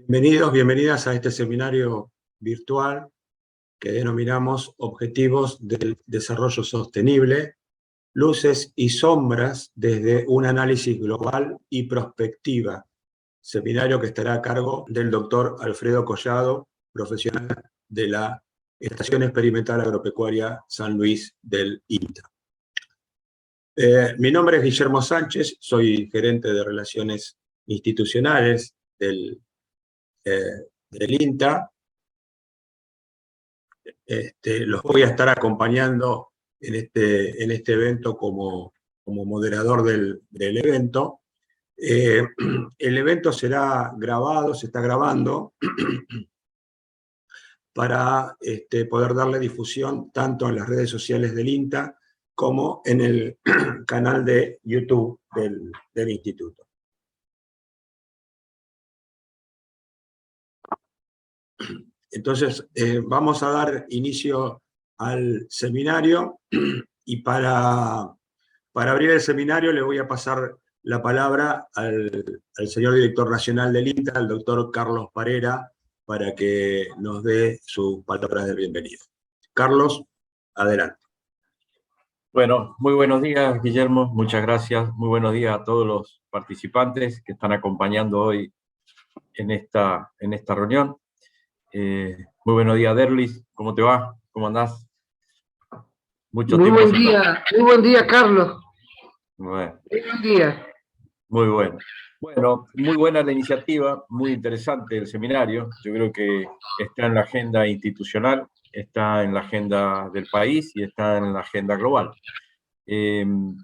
Bienvenidos, bienvenidas a este seminario virtual que denominamos Objetivos del Desarrollo Sostenible, luces y sombras desde un análisis global y prospectiva. Seminario que estará a cargo del doctor Alfredo Collado, profesional de la Estación Experimental Agropecuaria San Luis del INTA. Mi nombre es Guillermo Sánchez, soy gerente de Relaciones Institucionales del INTA. Los voy a estar acompañando en este evento como moderador del evento. El evento será grabado, se está grabando, para poder darle difusión tanto en las redes sociales del INTA como en el canal de YouTube del Instituto. Entonces, vamos a dar inicio al seminario y para abrir el seminario le voy a pasar la palabra al señor director nacional del INTA, al doctor Carlos Parera, para que nos dé sus palabras de bienvenida. Carlos, adelante. Bueno, muy buenos días, Guillermo, muchas gracias. Muy buenos días a todos los participantes que están acompañando hoy en esta reunión. Muy buenos días, Derlis, ¿cómo te va? ¿Cómo andás? Muy buen día, Carlos. Bueno. Muy buen día. Muy bueno. Bueno, muy buena la iniciativa, muy interesante el seminario. Yo creo que está en la agenda institucional, está en la agenda del país y está en la agenda global.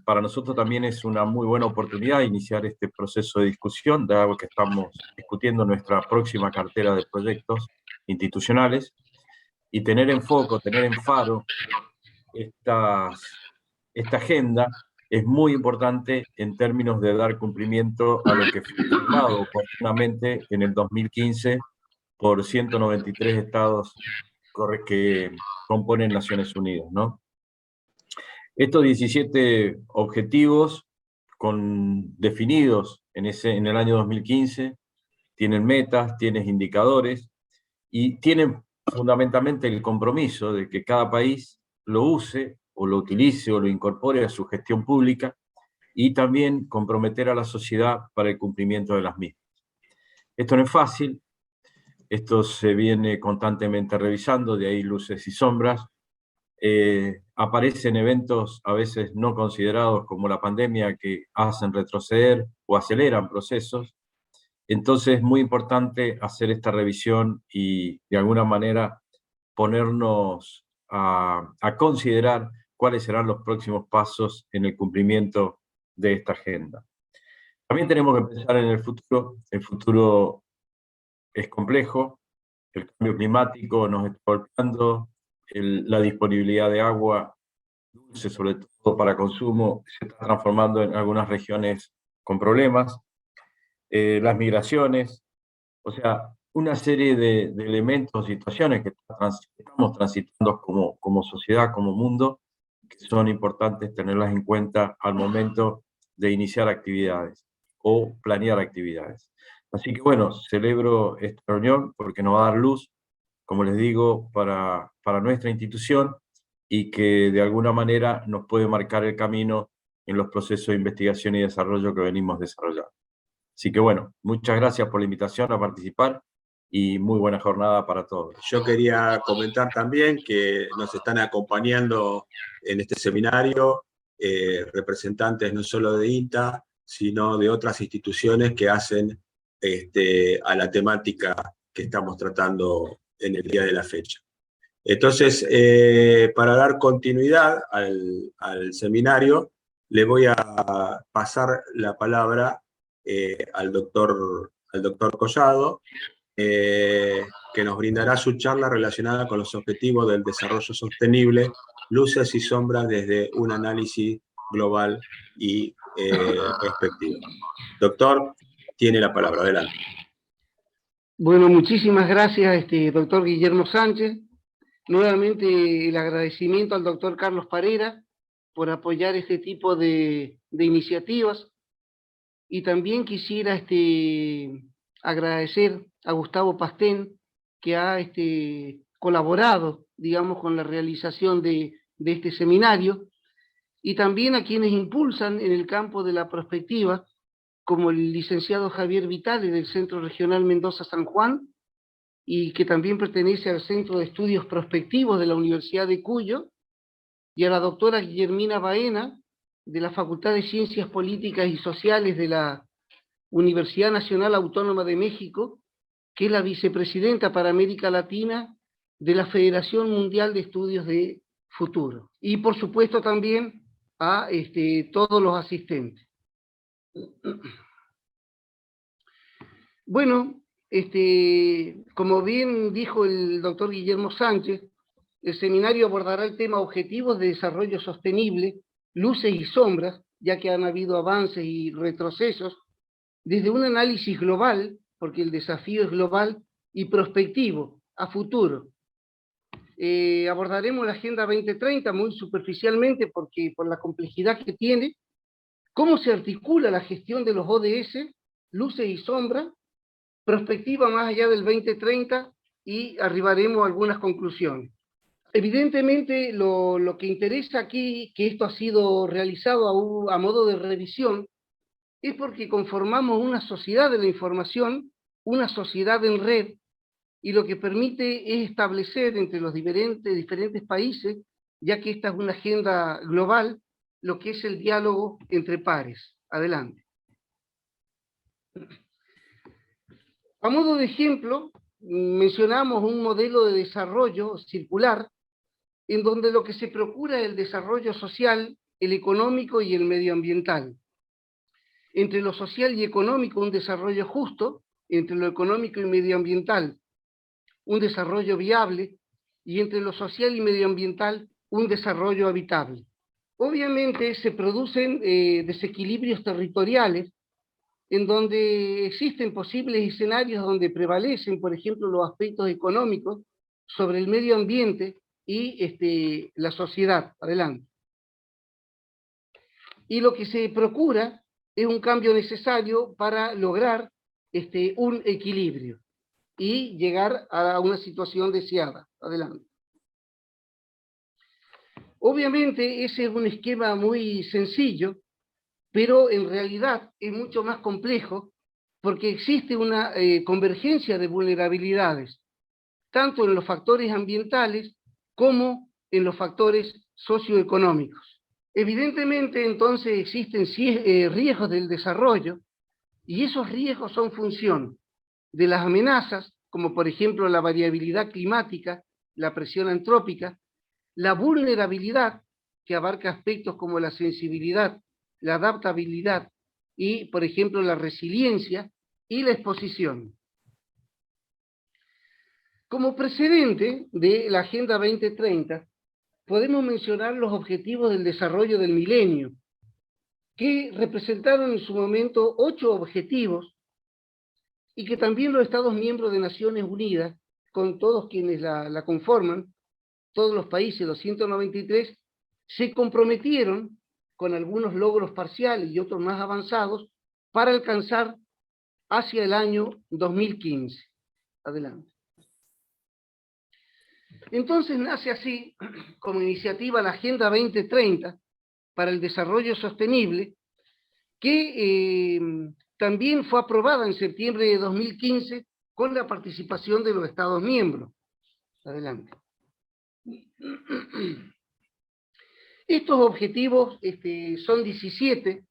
Para nosotros también es una muy buena oportunidad iniciar este proceso de discusión, dado que estamos discutiendo nuestra próxima cartera de proyectos institucionales, y tener en foco, tener en faro esta agenda es muy importante en términos de dar cumplimiento a lo que fue firmado oportunamente en el 2015 por 193 estados que componen Naciones Unidas, ¿no? Estos 17 objetivos definidos en el año 2015 tienen metas, tienen indicadores y tienen fundamentalmente el compromiso de que cada país lo use o lo utilice o lo incorpore a su gestión pública y también comprometer a la sociedad para el cumplimiento de las mismas. Esto no es fácil, esto se viene constantemente revisando, de ahí luces y sombras. Aparecen eventos a veces no considerados como la pandemia que hacen retroceder o aceleran procesos. Entonces es muy importante hacer esta revisión y de alguna manera ponernos a considerar cuáles serán los próximos pasos en el cumplimiento de esta agenda. También tenemos que pensar en el futuro es complejo, el cambio climático nos está golpeando, la disponibilidad de agua dulce, sobre todo para consumo, se está transformando en algunas regiones con problemas, las migraciones, o sea, una serie de elementos, situaciones que estamos transitando como sociedad, como mundo, que son importantes tenerlas en cuenta al momento de iniciar actividades o planear actividades. Así que bueno, celebro esta reunión porque nos va a dar luz, como les digo, para nuestra institución y que de alguna manera nos puede marcar el camino en los procesos de investigación y desarrollo que venimos desarrollando. Así que bueno, muchas gracias por la invitación a participar y muy buena jornada para todos. Yo quería comentar también que nos están acompañando en este seminario representantes no solo de INTA, sino de otras instituciones que hacen a la temática que estamos tratando en el día de la fecha. Entonces, para dar continuidad al seminario, le voy a pasar la palabra al doctor Collado, que nos brindará su charla relacionada con los objetivos del desarrollo sostenible, luces y sombras desde un análisis global y prospectivo. Doctor, tiene la palabra, adelante. Bueno, muchísimas gracias, doctor Guillermo Sánchez. Nuevamente el agradecimiento al doctor Carlos Parera por apoyar este tipo de iniciativas. Y también quisiera agradecer a Gustavo Pastén, que ha colaborado, digamos, con la realización de este seminario, y también a quienes impulsan en el campo de la prospectiva, como el licenciado Javier Vitale del Centro Regional Mendoza-San Juan, y que también pertenece al Centro de Estudios Prospectivos de la Universidad de Cuyo, y a la doctora Guillermina Baena, de la Facultad de Ciencias Políticas y Sociales de la Universidad Nacional Autónoma de México, que es la vicepresidenta para América Latina de la Federación Mundial de Estudios de Futuro. Y por supuesto también a todos los asistentes. Bueno, como bien dijo el doctor Guillermo Sánchez, el seminario abordará el tema objetivos de desarrollo sostenible, luces y sombras, ya que han habido avances y retrocesos, desde un análisis global, porque el desafío es global, y prospectivo, a futuro. Abordaremos la Agenda 2030 muy superficialmente, porque por la complejidad que tiene, cómo se articula la gestión de los ODS, luces y sombras, prospectiva más allá del 2030, y arribaremos a algunas conclusiones. Evidentemente, lo que interesa aquí, que esto ha sido realizado a modo de revisión, es porque conformamos una sociedad de la información, una sociedad en red, y lo que permite es establecer entre los diferentes países, ya que esta es una agenda global, lo que es el diálogo entre pares. Adelante. A modo de ejemplo, mencionamos un modelo de desarrollo circular, en donde lo que se procura es el desarrollo social, el económico y el medioambiental. Entre lo social y económico, un desarrollo justo; entre lo económico y medioambiental, un desarrollo viable; y entre lo social y medioambiental, un desarrollo habitable. Obviamente se producen desequilibrios territoriales, en donde existen posibles escenarios donde prevalecen, por ejemplo, los aspectos económicos sobre el medio ambiente y la sociedad. Adelante. Y lo que se procura es un cambio necesario para lograr un equilibrio y llegar a una situación deseada. Adelante. Obviamente ese es un esquema muy sencillo, pero en realidad es mucho más complejo, porque existe una convergencia de vulnerabilidades, tanto en los factores ambientales como en los factores socioeconómicos. Evidentemente, entonces, existen riesgos del desarrollo, y esos riesgos son función de las amenazas, como por ejemplo la variabilidad climática, la presión antrópica, la vulnerabilidad, que abarca aspectos como la sensibilidad, la adaptabilidad y, por ejemplo, la resiliencia y la exposición. Como precedente de la Agenda 2030, podemos mencionar los Objetivos del Desarrollo del Milenio, que representaron en su momento 8 objetivos, y que también los Estados miembros de Naciones Unidas, con todos quienes la conforman, todos los países, los 193, se comprometieron, con algunos logros parciales y otros más avanzados, para alcanzar hacia el año 2015. Adelante. Entonces nace así, como iniciativa, la Agenda 2030 para el Desarrollo Sostenible, que también fue aprobada en septiembre de 2015 con la participación de los Estados miembros. Adelante. Estos objetivos son 17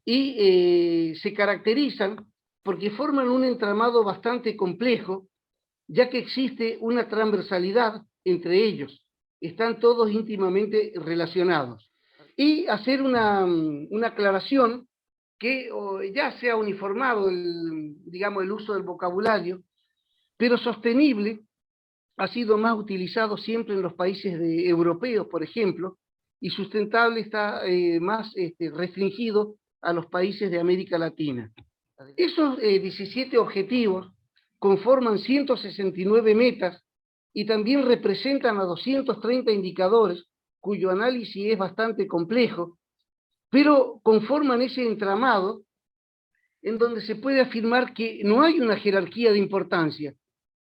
y se caracterizan porque forman un entramado bastante complejo, ya que existe una transversalidad entre ellos, están todos íntimamente relacionados. Y hacer una aclaración que ya se ha uniformado el uso del vocabulario, pero sostenible ha sido más utilizado siempre en los países europeos, por ejemplo, y sustentable está más restringido a los países de América Latina. Esos 17 objetivos conforman 169 metas y también representan a 230 indicadores, cuyo análisis es bastante complejo, pero conforman ese entramado en donde se puede afirmar que no hay una jerarquía de importancia.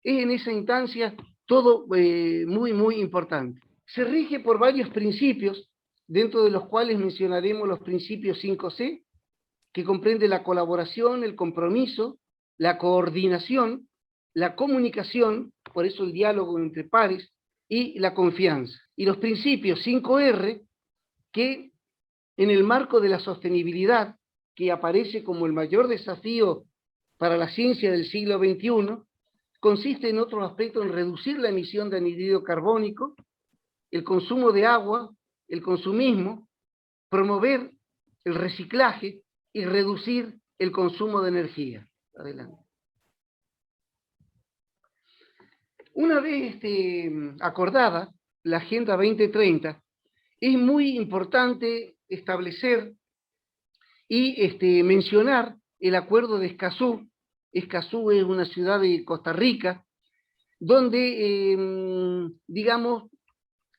Es en esa instancia todo muy importante. Se rige por varios principios, dentro de los cuales mencionaremos los principios 5C, que comprende la colaboración, el compromiso, la coordinación, la comunicación, por eso el diálogo entre pares, y la confianza. Y los principios 5R, que en el marco de la sostenibilidad, que aparece como el mayor desafío para la ciencia del siglo XXI, consiste en otro aspecto en reducir la emisión de anhídrido carbónico, el consumo de agua, el consumismo, promover el reciclaje y reducir el consumo de energía. Adelante. Una vez acordada la Agenda 2030, es muy importante establecer y mencionar el acuerdo de Escazú. Escazú es una ciudad de Costa Rica, donde, digamos,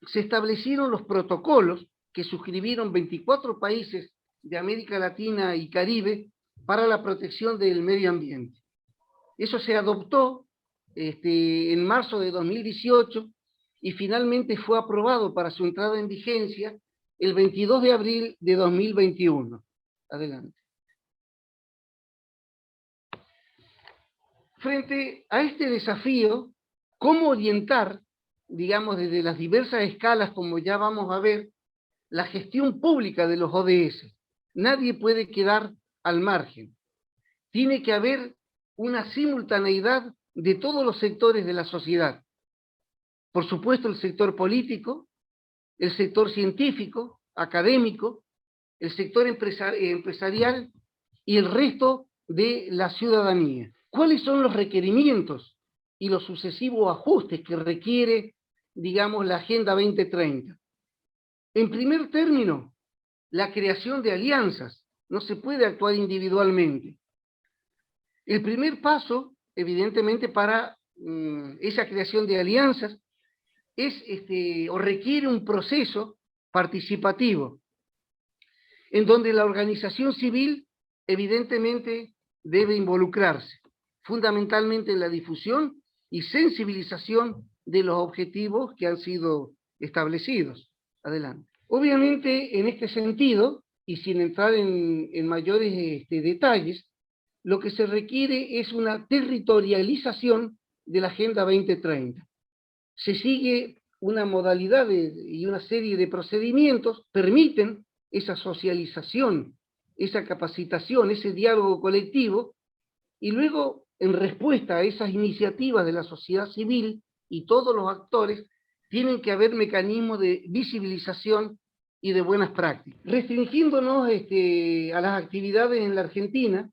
se establecieron los protocolos que suscribieron 24 países de América Latina y Caribe para la protección del medio ambiente. Eso se adoptó en marzo de 2018 y finalmente fue aprobado para su entrada en vigencia el 22 de abril de 2021. Adelante. Frente a este desafío, ¿cómo orientar, digamos, desde las diversas escalas, como ya vamos a ver, la gestión pública de los ODS? Nadie puede quedar al margen. Tiene que haber una simultaneidad de todos los sectores de la sociedad. Por supuesto, el sector político, el sector científico, académico, el sector empresarial y el resto de la ciudadanía. ¿Cuáles son los requerimientos y los sucesivos ajustes que requiere, digamos, la Agenda 2030? En primer término, la creación de alianzas. No se puede actuar individualmente. El primer paso, evidentemente, para esa creación de alianzas es o requiere un proceso participativo, en donde la organización civil, evidentemente, debe involucrarse, fundamentalmente en la difusión y sensibilización de los objetivos que han sido establecidos. Adelante. Obviamente, en este sentido, y sin entrar en mayores detalles, lo que se requiere es una territorialización de la Agenda 2030. Se sigue una modalidad y una serie de procedimientos permiten esa socialización, esa capacitación, ese diálogo colectivo, y luego, en respuesta a esas iniciativas de la sociedad civil y todos los actores, tienen que haber mecanismos de visibilización y de buenas prácticas. Restringiéndonos a las actividades en la Argentina,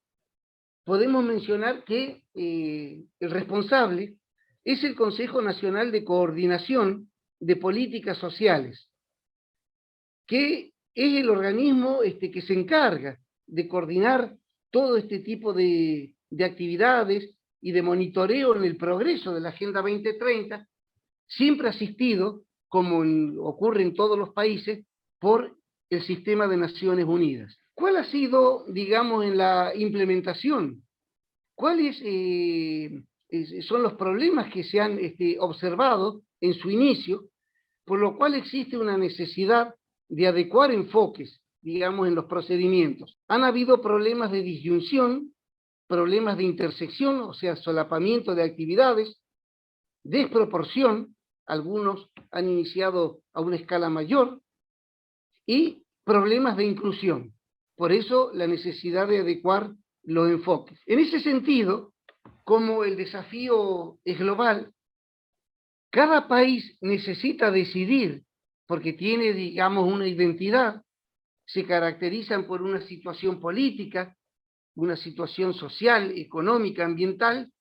podemos mencionar que el responsable es el Consejo Nacional de Coordinación de Políticas Sociales, que es el organismo que se encarga de coordinar todo este tipo de actividades y de monitoreo en el progreso de la Agenda 2030, siempre asistido, como ocurre en todos los países, por el sistema de Naciones Unidas. ¿Cuál ha sido, digamos, en la implementación? ¿Cuáles son los problemas que se han observado en su inicio, por lo cual existe una necesidad de adecuar enfoques, digamos, en los procedimientos? Han habido problemas de disyunción, problemas de intersección, o sea, solapamiento de actividades, desproporción, algunos han iniciado a una escala mayor, y problemas de inclusión. Por eso la necesidad de adecuar los enfoques. En ese sentido, como el desafío es global, cada país necesita decidir, porque tiene, digamos, una identidad, se caracterizan por una situación política, una situación social, económica, ambiental,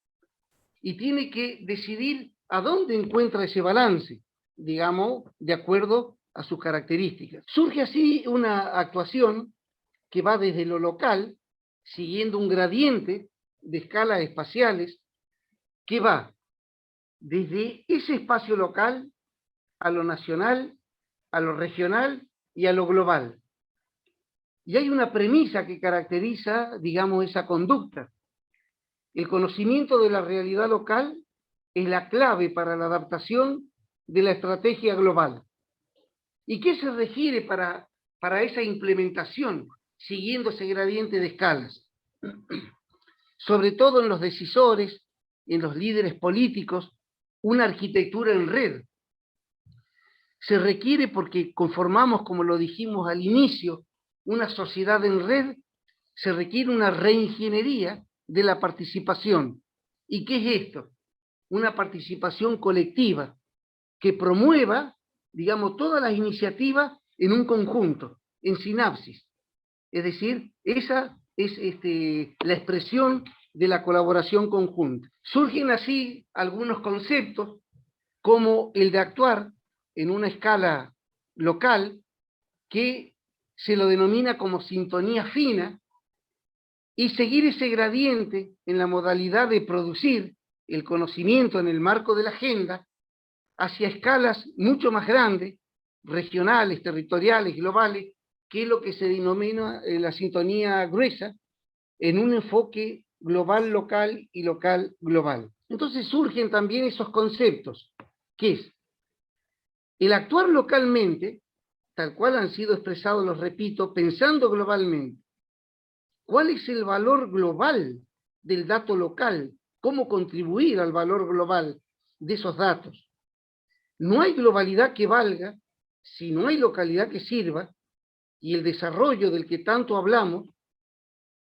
y tiene que decidir a dónde encuentra ese balance, digamos, de acuerdo a sus características. Surge así una actuación que va desde lo local, siguiendo un gradiente de escalas espaciales, que va desde ese espacio local a lo nacional, a lo regional y a lo global. Y hay una premisa que caracteriza, digamos, esa conducta. El conocimiento de la realidad local es la clave para la adaptación de la estrategia global. ¿Y qué se requiere para esa implementación, siguiendo ese gradiente de escalas? Sobre todo en los decisores, en los líderes políticos, una arquitectura en red. Se requiere porque conformamos, como lo dijimos al inicio, una sociedad en red, se requiere una reingeniería de la participación. ¿Y qué es esto? Una participación colectiva que promueva, digamos, todas las iniciativas en un conjunto, en sinapsis. Es decir, esa es la expresión de la colaboración conjunta. Surgen así algunos conceptos, como el de actuar en una escala local, que se lo denomina como sintonía fina, y seguir ese gradiente en la modalidad de producir el conocimiento en el marco de la agenda hacia escalas mucho más grandes, regionales, territoriales, globales, que es lo que se denomina la sintonía gruesa, en un enfoque global, local y local, global. Entonces surgen también esos conceptos, que es el actuar localmente, tal cual han sido expresados, los repito, pensando globalmente. ¿Cuál es el valor global del dato local? ¿Cómo contribuir al valor global de esos datos? No hay globalidad que valga si no hay localidad que sirva, y el desarrollo del que tanto hablamos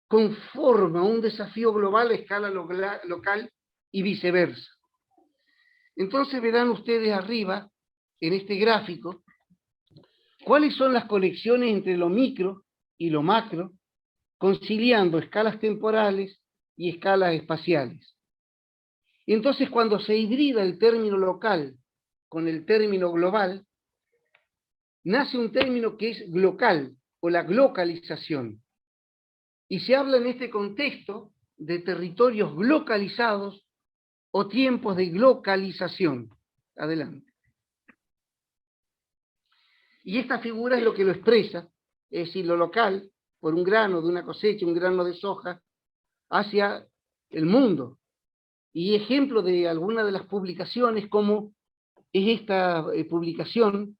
conforma un desafío global a escala local y viceversa. Entonces verán ustedes arriba, en este gráfico, cuáles son las conexiones entre lo micro y lo macro, conciliando escalas temporales y escalas espaciales. Y entonces cuando se hibrida el término local con el término global, nace un término que es glocal, o la glocalización. Y se habla en este contexto de territorios glocalizados o tiempos de glocalización. Adelante. Y esta figura es lo que lo expresa, es decir, lo local, por un grano de una cosecha, un grano de soja, hacia el mundo. Y ejemplo de alguna de las publicaciones, como es esta publicación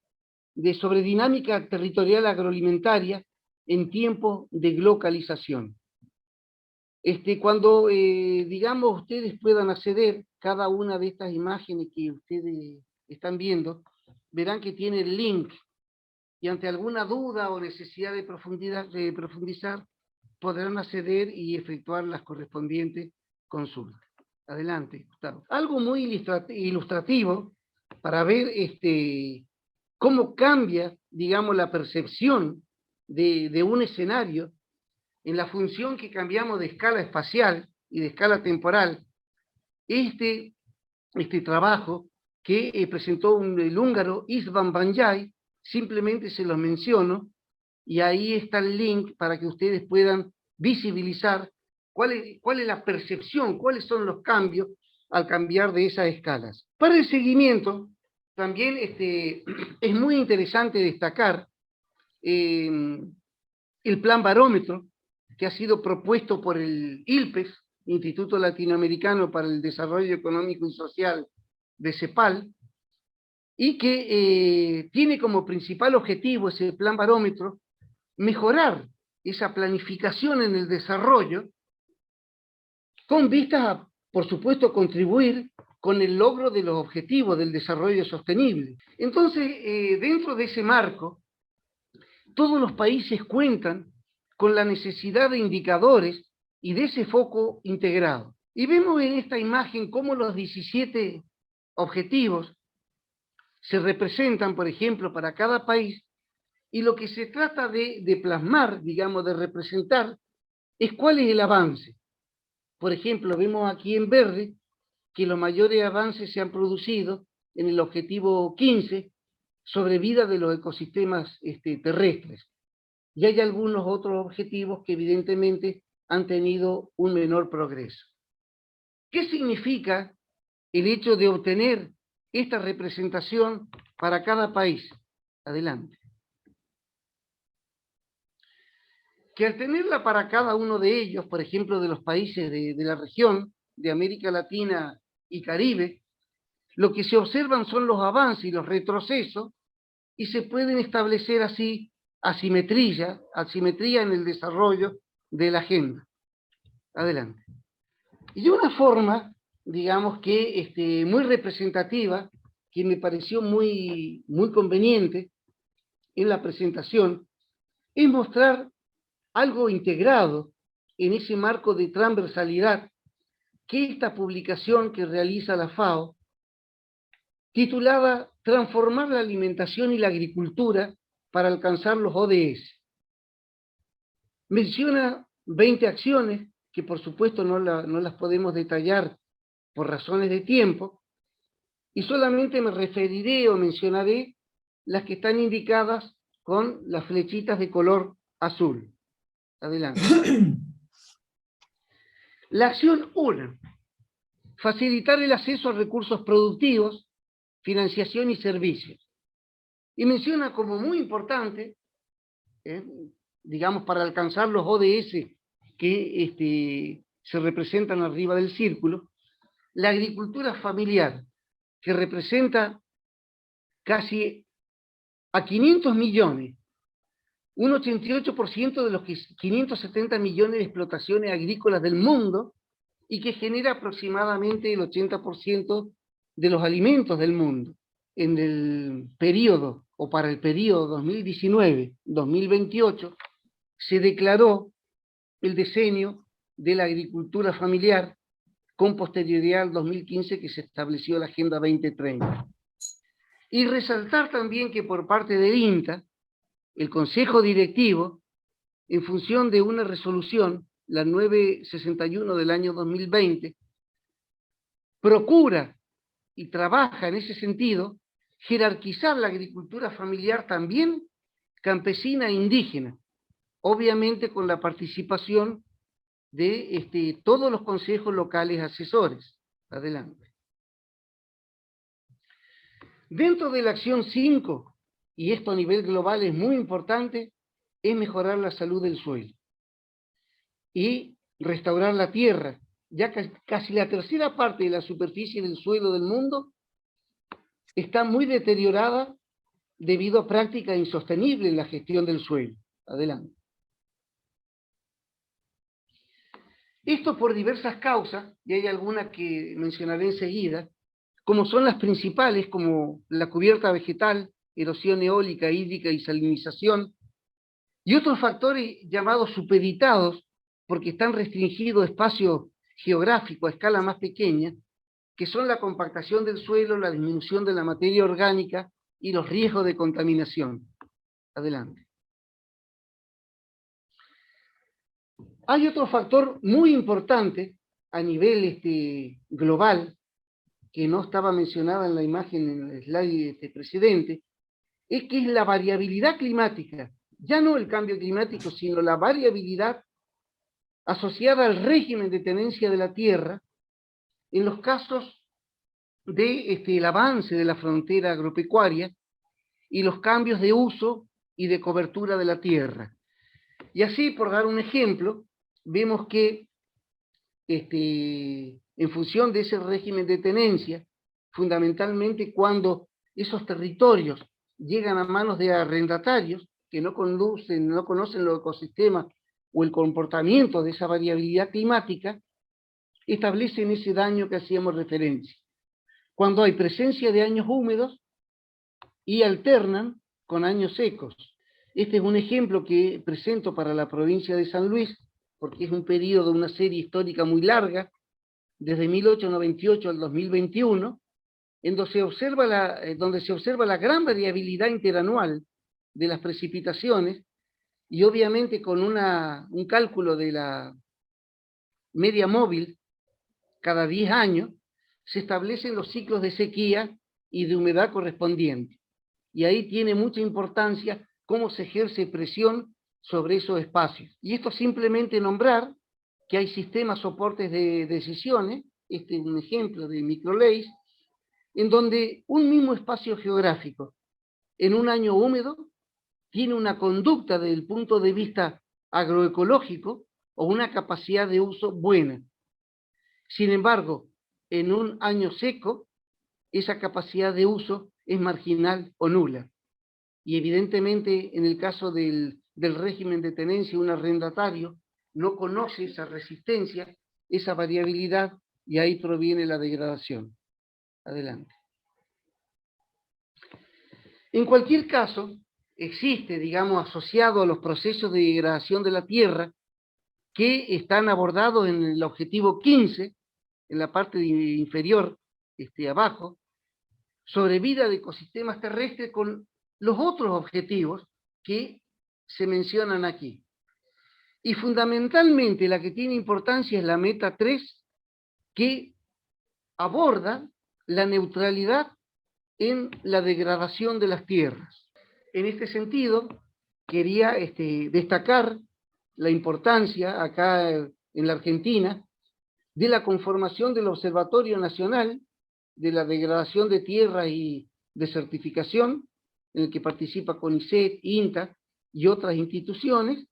sobre dinámica territorial agroalimentaria en tiempos de glocalización. Cuando, digamos, ustedes puedan acceder, cada una de estas imágenes que ustedes están viendo, verán que tiene el link, y ante alguna duda o necesidad de profundizar, podrán acceder y efectuar las correspondientes consultas. Adelante, Gustavo. Algo muy ilustrativo para ver cómo cambia, digamos, la percepción de un escenario en la función que cambiamos de escala espacial y de escala temporal. Este trabajo que presentó el húngaro István Bányai, simplemente se los menciono, y ahí está el link para que ustedes puedan visibilizar cuál es la percepción, cuáles son los cambios al cambiar de esas escalas. Para el seguimiento, también es muy interesante destacar el plan barómetro que ha sido propuesto por el ILPES, Instituto Latinoamericano para el Desarrollo Económico y Social de CEPAL, y que tiene como principal objetivo ese plan barómetro mejorar esa planificación en el desarrollo con vistas a, por supuesto, contribuir con el logro de los objetivos del desarrollo sostenible. Entonces, dentro de ese marco, todos los países cuentan con la necesidad de indicadores y de ese foco integrado. Y vemos en esta imagen cómo los 17 objetivos se representan, por ejemplo, para cada país, y lo que se trata de plasmar, digamos, de representar, es cuál es el avance. Por ejemplo, vemos aquí en verde que los mayores avances se han producido en el objetivo 15, sobre vida de los ecosistemas terrestres. Y hay algunos otros objetivos que evidentemente han tenido un menor progreso. ¿Qué significa el hecho de obtener esta representación para cada país? Adelante. que al tenerla para cada uno de ellos, por ejemplo, de los países de la región, de América Latina y Caribe, lo que se observan son los avances y los retrocesos, y se pueden establecer así asimetría en el desarrollo de la agenda. Adelante. Y de una forma, digamos que muy representativa, que me pareció muy conveniente en la presentación, es mostrar algo integrado en ese marco de transversalidad que esta publicación que realiza la FAO, titulada Transformar la alimentación y la agricultura para alcanzar los ODS. Menciona 20 acciones, que por supuesto no las podemos detallar por razones de tiempo, y solamente me referiré o mencionaré las que están indicadas con las flechitas de color azul. Adelante. La acción 1. Facilitar el acceso a recursos productivos, financiación y servicios. Y menciona como muy importante, digamos, para alcanzar los ODS que se representan arriba del círculo, la agricultura familiar, que representa casi a 500 millones, un 88% de los 570 millones de explotaciones agrícolas del mundo, y que genera aproximadamente el 80% de los alimentos del mundo. En el periodo, o para el periodo 2019-2028, se declaró el diseño de la agricultura familiar con posterioridad al 2015, que se estableció la Agenda 2030. Y resaltar también que por parte del INTA, el Consejo Directivo, en función de una resolución, la 961 del año 2020, procura y trabaja en ese sentido jerarquizar la agricultura familiar también campesina e indígena, obviamente con la participación de todos los consejos locales asesores. Adelante. Dentro de la acción 5, y esto a nivel global es muy importante, es mejorar la salud del suelo y restaurar la tierra, ya que casi la tercera parte de la superficie del suelo del mundo está muy deteriorada debido a prácticas insostenibles en la gestión del suelo. Adelante. Esto por diversas causas, y hay algunas que mencionaré enseguida, como son las principales, como la cubierta vegetal, erosión eólica, hídrica y salinización, y otros factores llamados supeditados, porque están restringidos a espacio geográfico a escala más pequeña, que son la compactación del suelo, la disminución de la materia orgánica y los riesgos de contaminación. Adelante. Hay otro factor muy importante a nivel global, que no estaba mencionada en la imagen en el slide precedente, es que es la variabilidad climática. Ya no el cambio climático, sino la variabilidad asociada al régimen de tenencia de la tierra en los casos de el avance de la frontera agropecuaria y los cambios de uso y de cobertura de la tierra. Y así, por dar un ejemplo, vemos que en función de ese régimen de tenencia, fundamentalmente cuando esos territorios llegan a manos de arrendatarios que no conocen los ecosistemas o el comportamiento de esa variabilidad climática, establecen ese daño que hacíamos referencia. Cuando hay presencia de años húmedos y alternan con años secos. Este es un ejemplo que presento para la provincia de San Luis, porque es un periodo, una serie histórica muy larga, desde 1898 al 2021, en donde se observa la gran variabilidad interanual de las precipitaciones, y obviamente con un cálculo de la media móvil cada 10 años, se establecen los ciclos de sequía y de humedad correspondientes. Y ahí tiene mucha importancia cómo se ejerce presión sobre esos espacios. Y esto simplemente nombrar que hay sistemas soportes de decisiones, este es un ejemplo de microleyes, en donde un mismo espacio geográfico, en un año húmedo, tiene una conducta desde el punto de vista agroecológico o una capacidad de uso buena. Sin embargo, en un año seco, esa capacidad de uso es marginal o nula. Y evidentemente, en el caso del régimen de tenencia, un arrendatario no conoce esa resistencia, esa variabilidad, y ahí proviene la degradación. Adelante. En cualquier caso, existe, digamos, asociado a los procesos de degradación de la tierra, que están abordados en el objetivo 15, en la parte inferior, abajo, sobre vida de ecosistemas terrestres, con los otros objetivos que se mencionan aquí. Y fundamentalmente la que tiene importancia es la meta 3, que aborda la neutralidad en la degradación de las tierras. En este sentido, quería destacar la importancia acá en la Argentina de la conformación del Observatorio Nacional de la Degradación de Tierra y de Certificación, en el que participa CONICET, INTA y otras instituciones,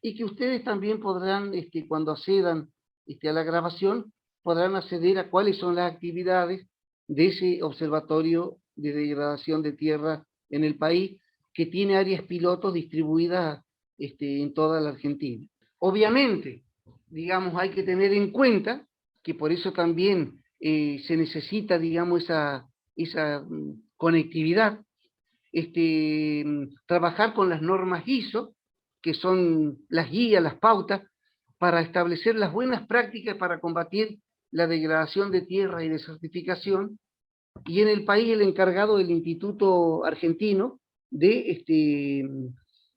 y que ustedes también podrán, cuando accedan a la grabación, podrán acceder a cuáles son las actividades de ese Observatorio de Degradación de Tierra en el país, que tiene áreas pilotos distribuidas en toda la Argentina. Obviamente, digamos, hay que tener en cuenta que por eso también se necesita, digamos, esa conectividad, trabajar con las normas ISO, que son las guías, las pautas, para establecer las buenas prácticas para combatir la degradación de tierra y de certificación, y en el país el encargado del Instituto Argentino de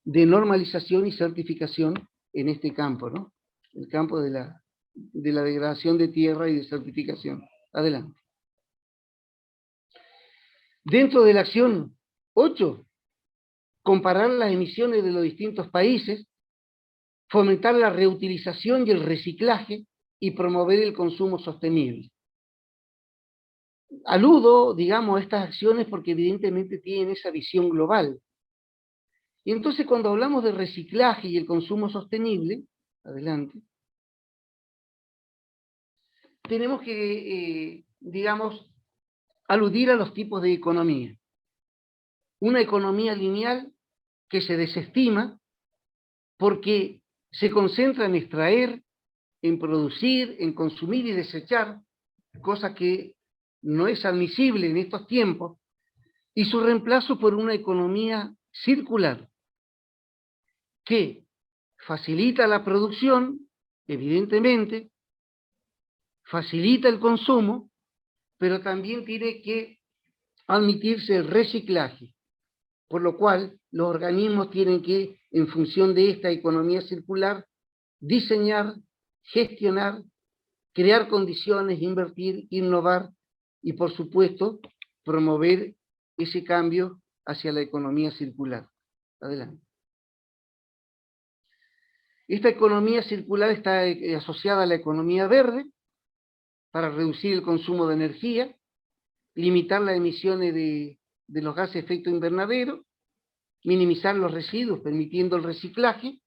normalización y certificación en este campo, ¿no? El campo de la degradación de tierra y de certificación. Adelante. Dentro de la acción 8, comparar las emisiones de los distintos países, fomentar la reutilización y el reciclaje y promover el consumo sostenible. Aludo, digamos, a estas acciones porque evidentemente tienen esa visión global. Y entonces cuando hablamos de reciclaje y el consumo sostenible, adelante, tenemos que, digamos, aludir a los tipos de economía. Una economía lineal que se desestima porque se concentra en extraer, en producir, en consumir y desechar, cosa que no es admisible en estos tiempos, y su reemplazo por una economía circular que facilita la producción, evidentemente, facilita el consumo, pero también tiene que admitirse el reciclaje, por lo cual los organismos tienen que, en función de esta economía circular, diseñar, gestionar, crear condiciones, invertir, innovar y, por supuesto, promover ese cambio hacia la economía circular. Adelante. Esta economía circular está asociada a la economía verde para reducir el consumo de energía, limitar las emisiones de los gases de efecto invernadero, minimizar los residuos permitiendo el reciclaje,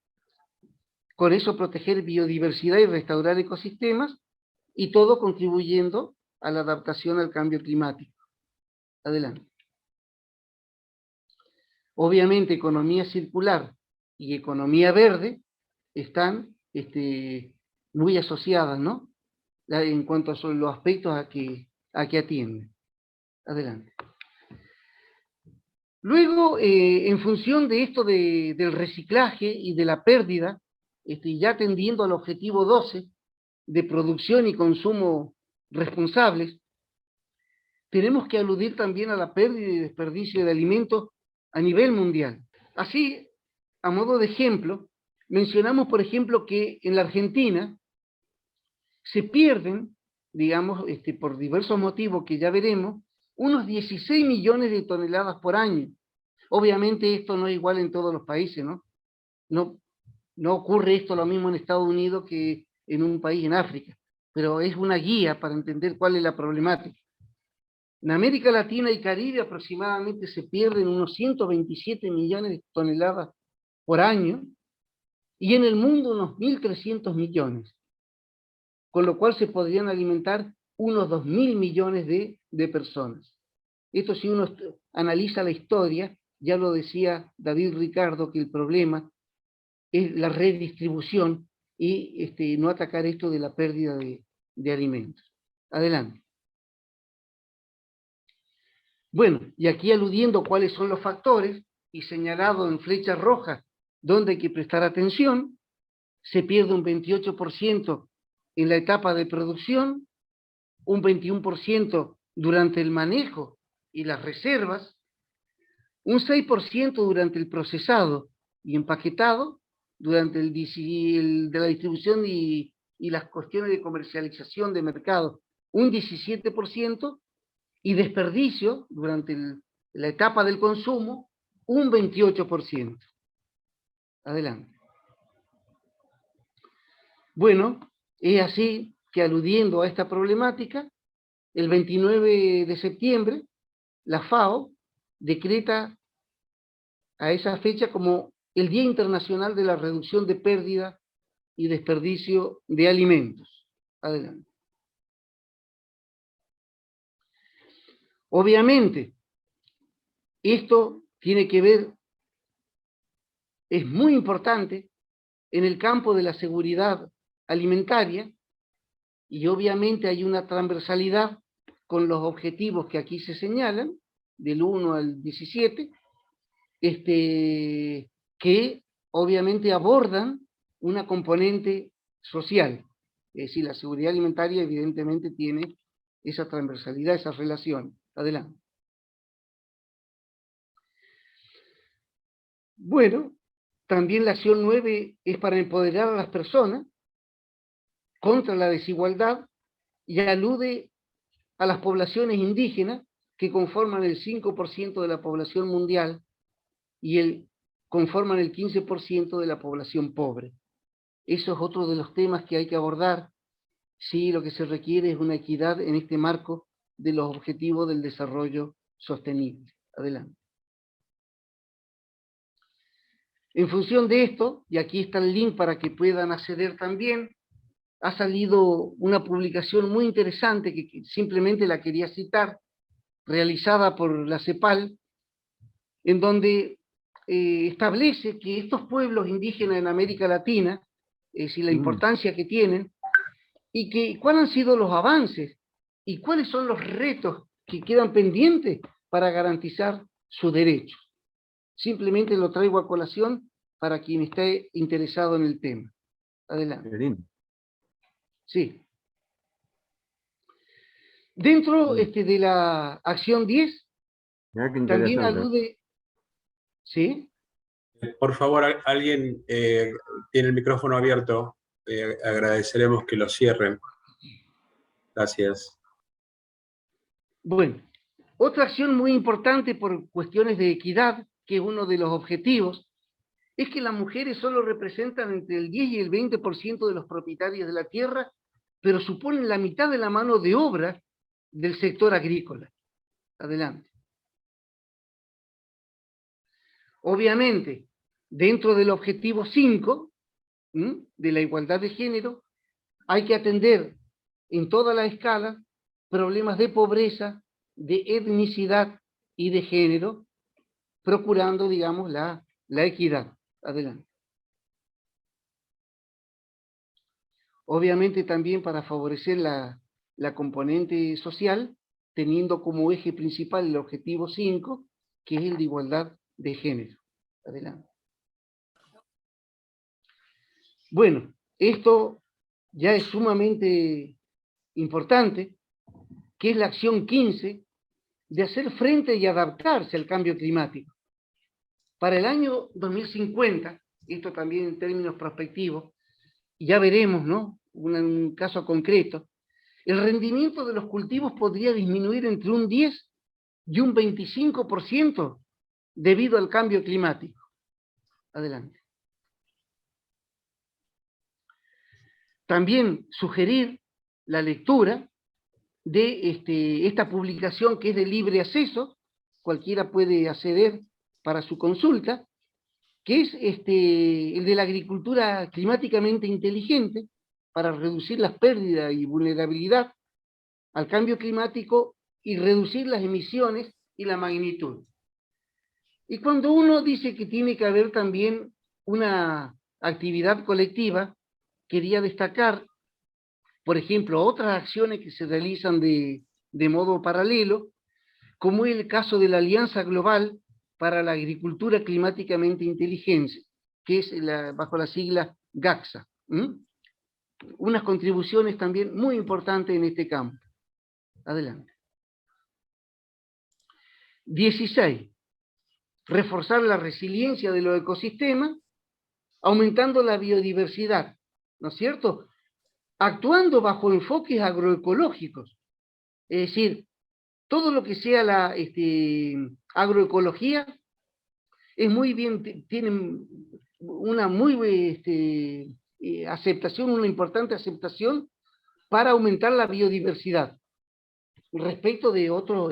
con eso proteger biodiversidad y restaurar ecosistemas, y todo contribuyendo a la adaptación al cambio climático. Adelante. Obviamente, economía circular y economía verde están muy asociadas, ¿no? En cuanto a los aspectos a que atienden. Adelante. Luego, en función de esto del reciclaje y de la pérdida, ya tendiendo al objetivo 12 de producción y consumo responsables, tenemos que aludir también a la pérdida y desperdicio de alimentos a nivel mundial. Así, a modo de ejemplo, mencionamos, por ejemplo, que en la Argentina se pierden, digamos, por diversos motivos que ya veremos, unos 16 millones de toneladas por año. Obviamente esto no es igual en todos los países, ¿no? No ocurre esto lo mismo en Estados Unidos que en un país en África, pero es una guía para entender cuál es la problemática. En América Latina y Caribe aproximadamente se pierden unos 127 millones de toneladas por año, y en el mundo unos 1.300 millones, con lo cual se podrían alimentar unos 2.000 millones de personas. Esto, si uno analiza la historia, ya lo decía David Ricardo, que el problema es la redistribución y no atacar esto de la pérdida de alimentos. Adelante. Bueno, y aquí aludiendo cuáles son los factores, y señalado en flecha roja donde hay que prestar atención, se pierde un 28% en la etapa de producción, un 21% durante el manejo y las reservas, un 6% durante el procesado y empaquetado, durante de la distribución y las cuestiones de comercialización de mercado, un 17%, y desperdicio durante la etapa del consumo, un 28%. Adelante. Bueno, es así que, aludiendo a esta problemática, el 29 de septiembre, la FAO decreta a esa fecha como el Día Internacional de la Reducción de Pérdida y Desperdicio de Alimentos. Adelante. Obviamente, esto tiene que ver, es muy importante en el campo de la seguridad alimentaria, y obviamente hay una transversalidad con los objetivos que aquí se señalan, del 1 al 17, que obviamente abordan una componente social. Es decir, la seguridad alimentaria evidentemente tiene esa transversalidad, esa relación. Adelante. Bueno, también la acción 9 es para empoderar a las personas contra la desigualdad y alude a las poblaciones indígenas que conforman el 5% de la población mundial y conforman el 15% de la población pobre. Eso es otro de los temas que hay que abordar. Sí, lo que se requiere es una equidad en este marco de los objetivos del desarrollo sostenible. Adelante. En función de esto, y aquí está el link para que puedan acceder también, ha salido una publicación muy interesante que simplemente la quería citar, realizada por la CEPAL, en donde establece que estos pueblos indígenas en América Latina, es decir, la importancia que tienen, y que cuáles han sido los avances y cuáles son los retos que quedan pendientes para garantizar sus derechos. Simplemente lo traigo a colación para quien esté interesado en el tema. Adelante. Sí. Dentro de la acción 10, también alude... ¿Sí? Por favor, alguien tiene el micrófono abierto. Agradeceremos que lo cierren. Gracias. Bueno, otra acción muy importante por cuestiones de equidad, que es uno de los objetivos, es que las mujeres solo representan entre el 10 y el 20% de los propietarios de la tierra, pero suponen la mitad de la mano de obra del sector agrícola. Adelante. Obviamente, dentro del objetivo 5, de la igualdad de género, hay que atender en toda la escala problemas de pobreza, de etnicidad y de género, procurando, digamos, la equidad. Adelante. Obviamente también para favorecer la componente social, teniendo como eje principal el objetivo 5, que es el de igualdad de género. Adelante. Bueno, esto ya es sumamente importante, que es la acción 15, de hacer frente y adaptarse al cambio climático. Para el año 2050, esto también en términos prospectivos, y ya veremos, ¿no?, un caso concreto, el rendimiento de los cultivos podría disminuir entre un 10 y un 25% debido al cambio climático. Adelante. También sugerir la lectura de esta publicación, que es de libre acceso, cualquiera puede acceder para su consulta, que es el de la agricultura climáticamente inteligente para reducir las pérdidas y vulnerabilidad al cambio climático y reducir las emisiones y la magnitud. Y cuando uno dice que tiene que haber también una actividad colectiva, quería destacar, por ejemplo, otras acciones que se realizan de modo paralelo, como es el caso de la Alianza Global para la Agricultura Climáticamente Inteligente, que es bajo la sigla GACSA. Unas contribuciones también muy importantes en este campo. Adelante. 16. Reforzar la resiliencia de los ecosistemas, aumentando la biodiversidad, ¿no es cierto? Actuando bajo enfoques agroecológicos. Es decir, todo lo que sea la agroecología es muy bien, tiene una muy aceptación, una importante aceptación para aumentar la biodiversidad respecto de otro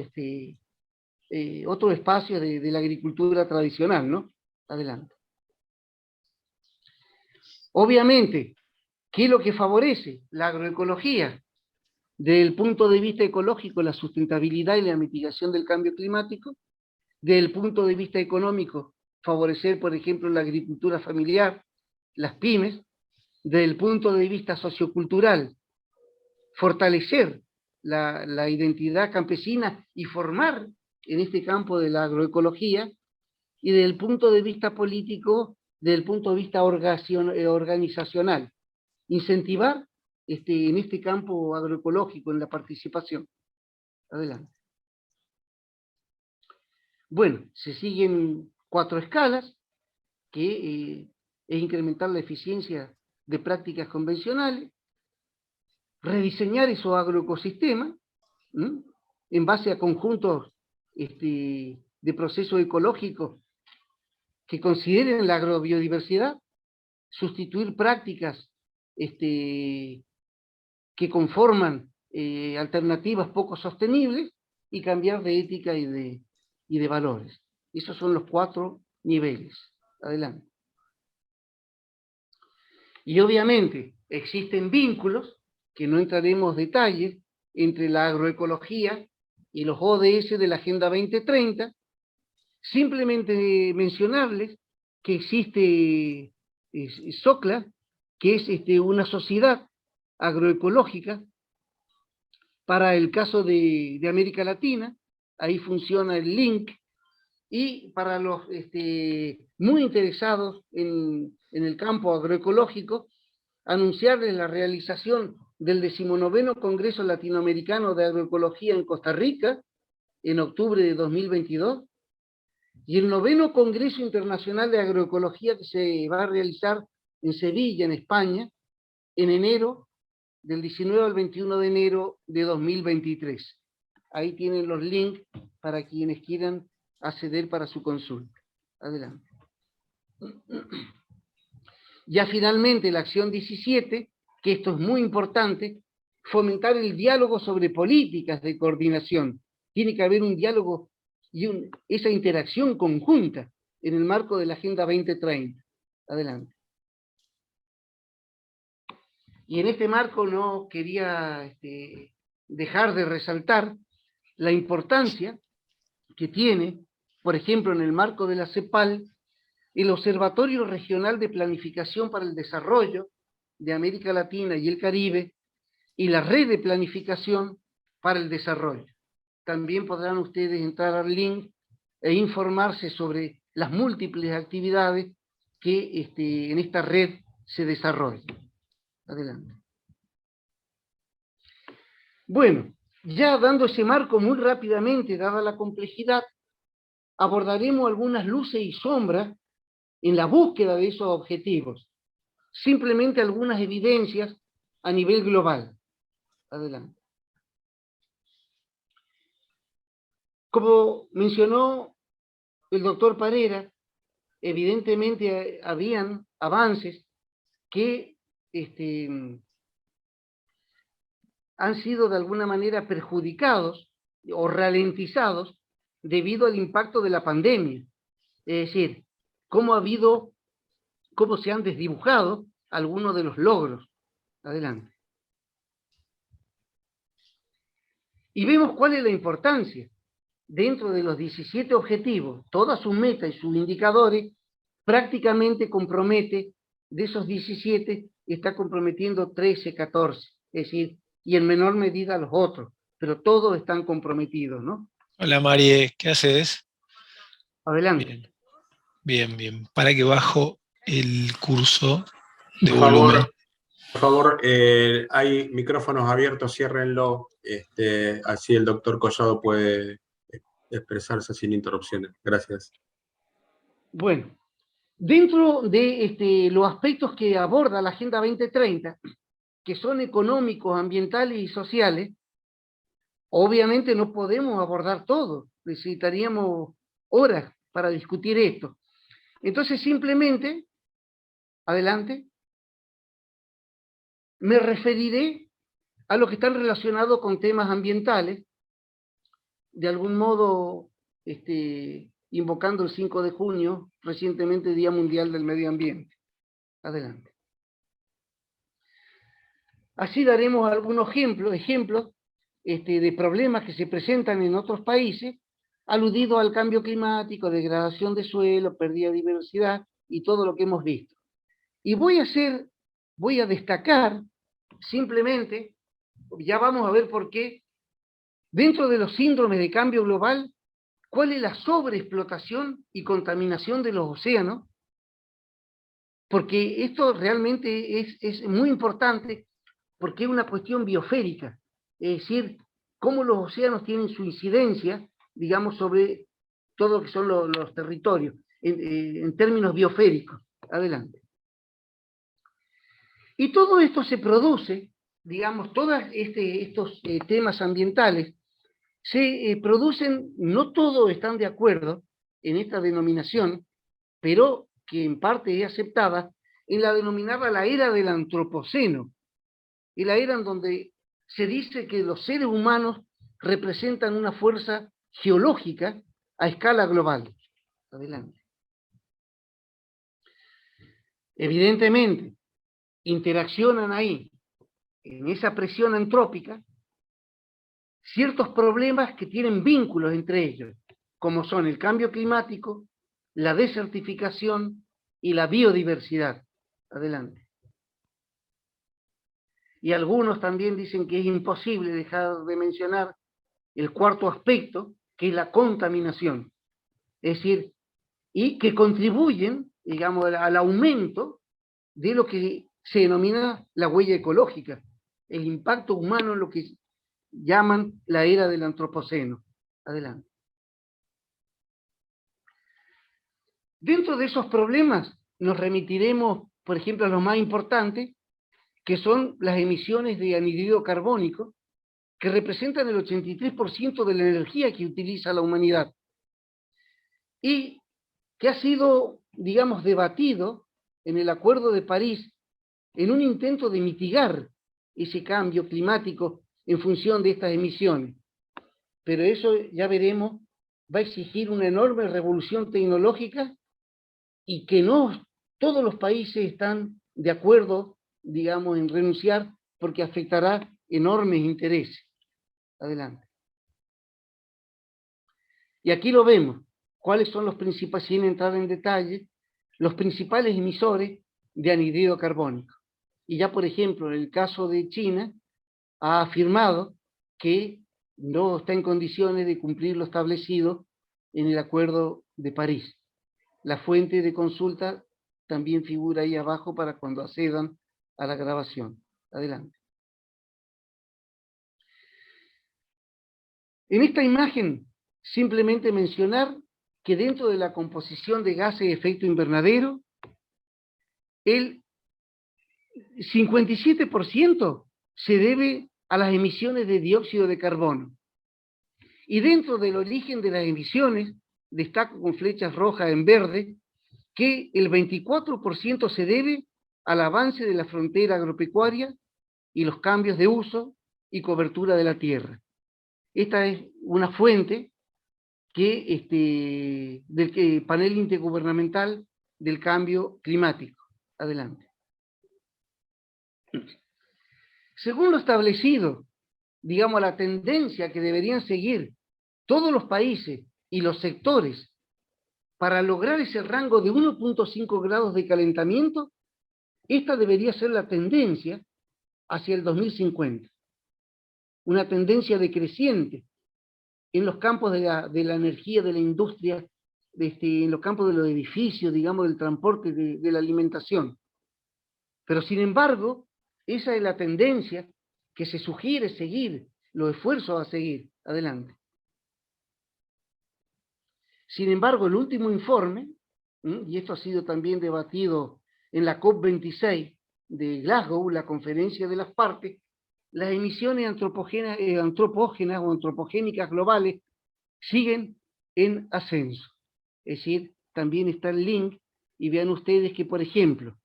espacio de la agricultura tradicional, ¿no? Adelante. Obviamente, ¿qué es lo que favorece? La agroecología. Desde el punto de vista ecológico, la sustentabilidad y la mitigación del cambio climático. Desde el punto de vista económico, favorecer, por ejemplo, la agricultura familiar, las pymes. Desde el punto de vista sociocultural, fortalecer la identidad campesina y formar en este campo de la agroecología. Y desde el punto de vista político, desde el punto de vista organizacional, incentivar en este campo agroecológico, en la participación. Adelante. Bueno, se siguen 4 escalas, que es incrementar la eficiencia de prácticas convencionales, rediseñar esos agroecosistemas, en base a conjuntos de procesos ecológicos que consideren la agrobiodiversidad, sustituir prácticas que conforman alternativas poco sostenibles y cambiar de ética y de valores. Esos son los 4 niveles. Adelante. Y obviamente existen vínculos, que no entraremos en detalles, entre la agroecología y los ODS de la Agenda 2030, simplemente mencionarles que existe SOCLA, que es una sociedad agroecológica para el caso de América Latina, ahí funciona el link, y para los muy interesados en el campo agroecológico, anunciarles la realización del 19º Congreso Latinoamericano de Agroecología en Costa Rica, en octubre de 2022, y el 9º Congreso Internacional de Agroecología que se va a realizar en Sevilla, en España, en enero, del 19 al 21 de enero de 2023. Ahí tienen los links para quienes quieran acceder para su consulta. Adelante. Ya finalmente la acción 17, que esto es muy importante, fomentar el diálogo sobre políticas de coordinación. Tiene que haber un diálogo y esa interacción conjunta en el marco de la Agenda 2030. Adelante. Y en este marco no quería dejar de resaltar la importancia que tiene, por ejemplo, en el marco de la CEPAL, el Observatorio Regional de Planificación para el Desarrollo de América Latina y el Caribe y la Red de Planificación para el Desarrollo. También podrán ustedes entrar al link e informarse sobre las múltiples actividades que en esta red se desarrollan. Adelante. Bueno, ya dando ese marco muy rápidamente, dada la complejidad, abordaremos algunas luces y sombras en la búsqueda de esos objetivos. Simplemente algunas evidencias a nivel global. Adelante. Como mencionó el doctor Parera, evidentemente habían avances que han sido de alguna manera perjudicados o ralentizados debido al impacto de la pandemia. Es decir, cómo se han desdibujado algunos de los logros. Adelante. Y vemos cuál es la importancia. Dentro de los 17 objetivos, todas sus metas y sus indicadores, prácticamente compromete, de esos 17, está comprometiendo 13, 14, es decir, y en menor medida los otros, pero todos están comprometidos, ¿no? Hola Marie, ¿qué haces? Adelante. Bien, bien, bien. Para que bajo el curso de Por volumen. favor, por favor, hay micrófonos abiertos, ciérrenlo, así el doctor Collado puede expresarse sin interrupciones. Gracias. Bueno, dentro de los aspectos que aborda la Agenda 2030, que son económicos, ambientales y sociales, obviamente no podemos abordar todo, necesitaríamos horas para discutir esto. Entonces simplemente, adelante, me referiré a lo que están relacionados con temas ambientales, de algún modo invocando el 5 de junio, recientemente Día Mundial del Medio Ambiente. Adelante. Así daremos algunos ejemplos de problemas que se presentan en otros países, aludidos al cambio climático, degradación de suelo, pérdida de diversidad y todo lo que hemos visto. Y voy a destacar simplemente, ya vamos a ver por qué, dentro de los síndromes de cambio global, cuál es la sobreexplotación y contaminación de los océanos, porque esto realmente es muy importante, porque es una cuestión biosférica, es decir, cómo los océanos tienen su incidencia, digamos, sobre todo lo que son los territorios, en términos biosféricos. Adelante. Y todo esto se produce, digamos, todos estos temas ambientales se producen, no todos están de acuerdo en esta denominación, pero que en parte es aceptada, en la denominada la era del antropoceno, y la era en donde se dice que los seres humanos representan una fuerza geológica a escala global. Adelante. Evidentemente, interaccionan ahí, en esa presión antrópica, ciertos problemas que tienen vínculos entre ellos, como son el cambio climático, la desertificación y la biodiversidad. Adelante. Y algunos también dicen que es imposible dejar de mencionar el cuarto aspecto, que es la contaminación. Es decir, y que contribuyen, digamos, al aumento de lo que se denomina la huella ecológica, el impacto humano en lo que llaman la era del antropoceno. Adelante. Dentro de esos problemas nos remitiremos, por ejemplo, a los más importantes, que son las emisiones de anhídrido carbónico, que representan el 83% de la energía que utiliza la humanidad, y que ha sido, digamos, debatido en el Acuerdo de París en un intento de mitigar ese cambio climático en función de estas emisiones. Pero eso, ya veremos, va a exigir una enorme revolución tecnológica y que no todos los países están de acuerdo, digamos, en renunciar, porque afectará enormes intereses. Adelante. Y aquí lo vemos, cuáles son los principales, sin entrar en detalle, los principales emisores de anhídrido carbónico. Y ya, por ejemplo, en el caso de China, ha afirmado que no está en condiciones de cumplir lo establecido en el Acuerdo de París. La fuente de consulta también figura ahí abajo para cuando accedan a la grabación. Adelante. En esta imagen, simplemente mencionar que dentro de la composición de gases de efecto invernadero, el 57% se debe a las emisiones de dióxido de carbono. Y dentro del origen de las emisiones, destaco con flechas rojas en verde, que el 24% se debe al avance de la frontera agropecuaria y los cambios de uso y cobertura de la tierra. Esta es una fuente que, del panel intergubernamental del cambio climático. Adelante. Según lo establecido, digamos, la tendencia que deberían seguir todos los países y los sectores para lograr ese rango de 1.5 grados de calentamiento, esta debería ser la tendencia hacia el 2050. Una tendencia decreciente en los campos de la energía, de la industria, en los campos de los edificios, digamos, del transporte, de la alimentación. Pero sin embargo, esa es la tendencia que se sugiere seguir, los esfuerzos a seguir. Adelante. Sin embargo, el último informe, y esto ha sido también debatido en la COP26 de Glasgow, la conferencia de las partes, las emisiones antropógenas o antropogénicas globales siguen en ascenso. Es decir, también está el link, y vean ustedes que, por ejemplo,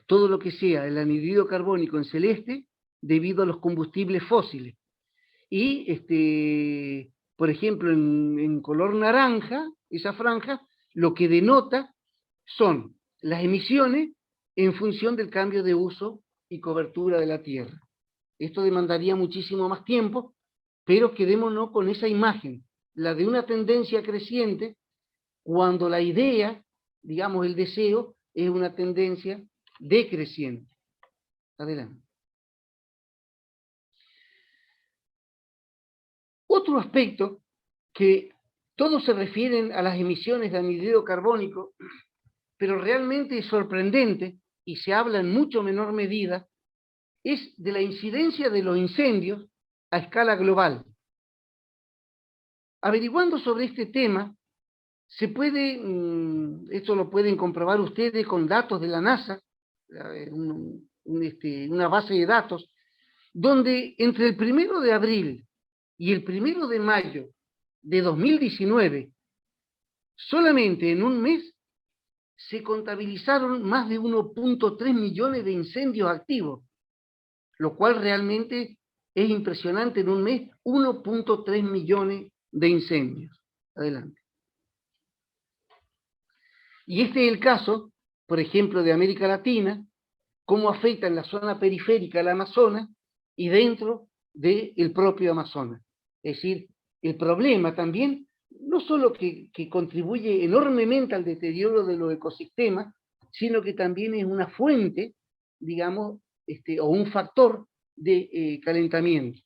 todo lo que sea el anhídrido carbónico en celeste, debido a los combustibles fósiles. Y, por ejemplo, en color naranja, esa franja, lo que denota son las emisiones en función del cambio de uso y cobertura de la Tierra. Esto demandaría muchísimo más tiempo, pero quedémonos con esa imagen, la de una tendencia creciente, cuando la idea, digamos, el deseo, es una tendencia decreciente. Adelante. Otro aspecto que todos se refieren a las emisiones de anhídrido carbónico, pero realmente es sorprendente y se habla en mucho menor medida, es de la incidencia de los incendios a escala global. Averiguando sobre este tema, se puede, esto lo pueden comprobar ustedes con datos de la NASA, una base de datos, donde entre el 1 de abril y el 1 de mayo de 2019, solamente en un mes, se contabilizaron más de 1.3 millones de incendios activos, lo cual realmente es impresionante. En un mes, 1.3 millones de incendios. Adelante. Y este es el caso, por ejemplo, de América Latina, cómo afecta en la zona periférica al Amazonas y dentro del propio Amazonas. Es decir, el problema también, no solo que contribuye enormemente al deterioro de los ecosistemas, sino que también es una fuente, digamos, o un factor de calentamiento.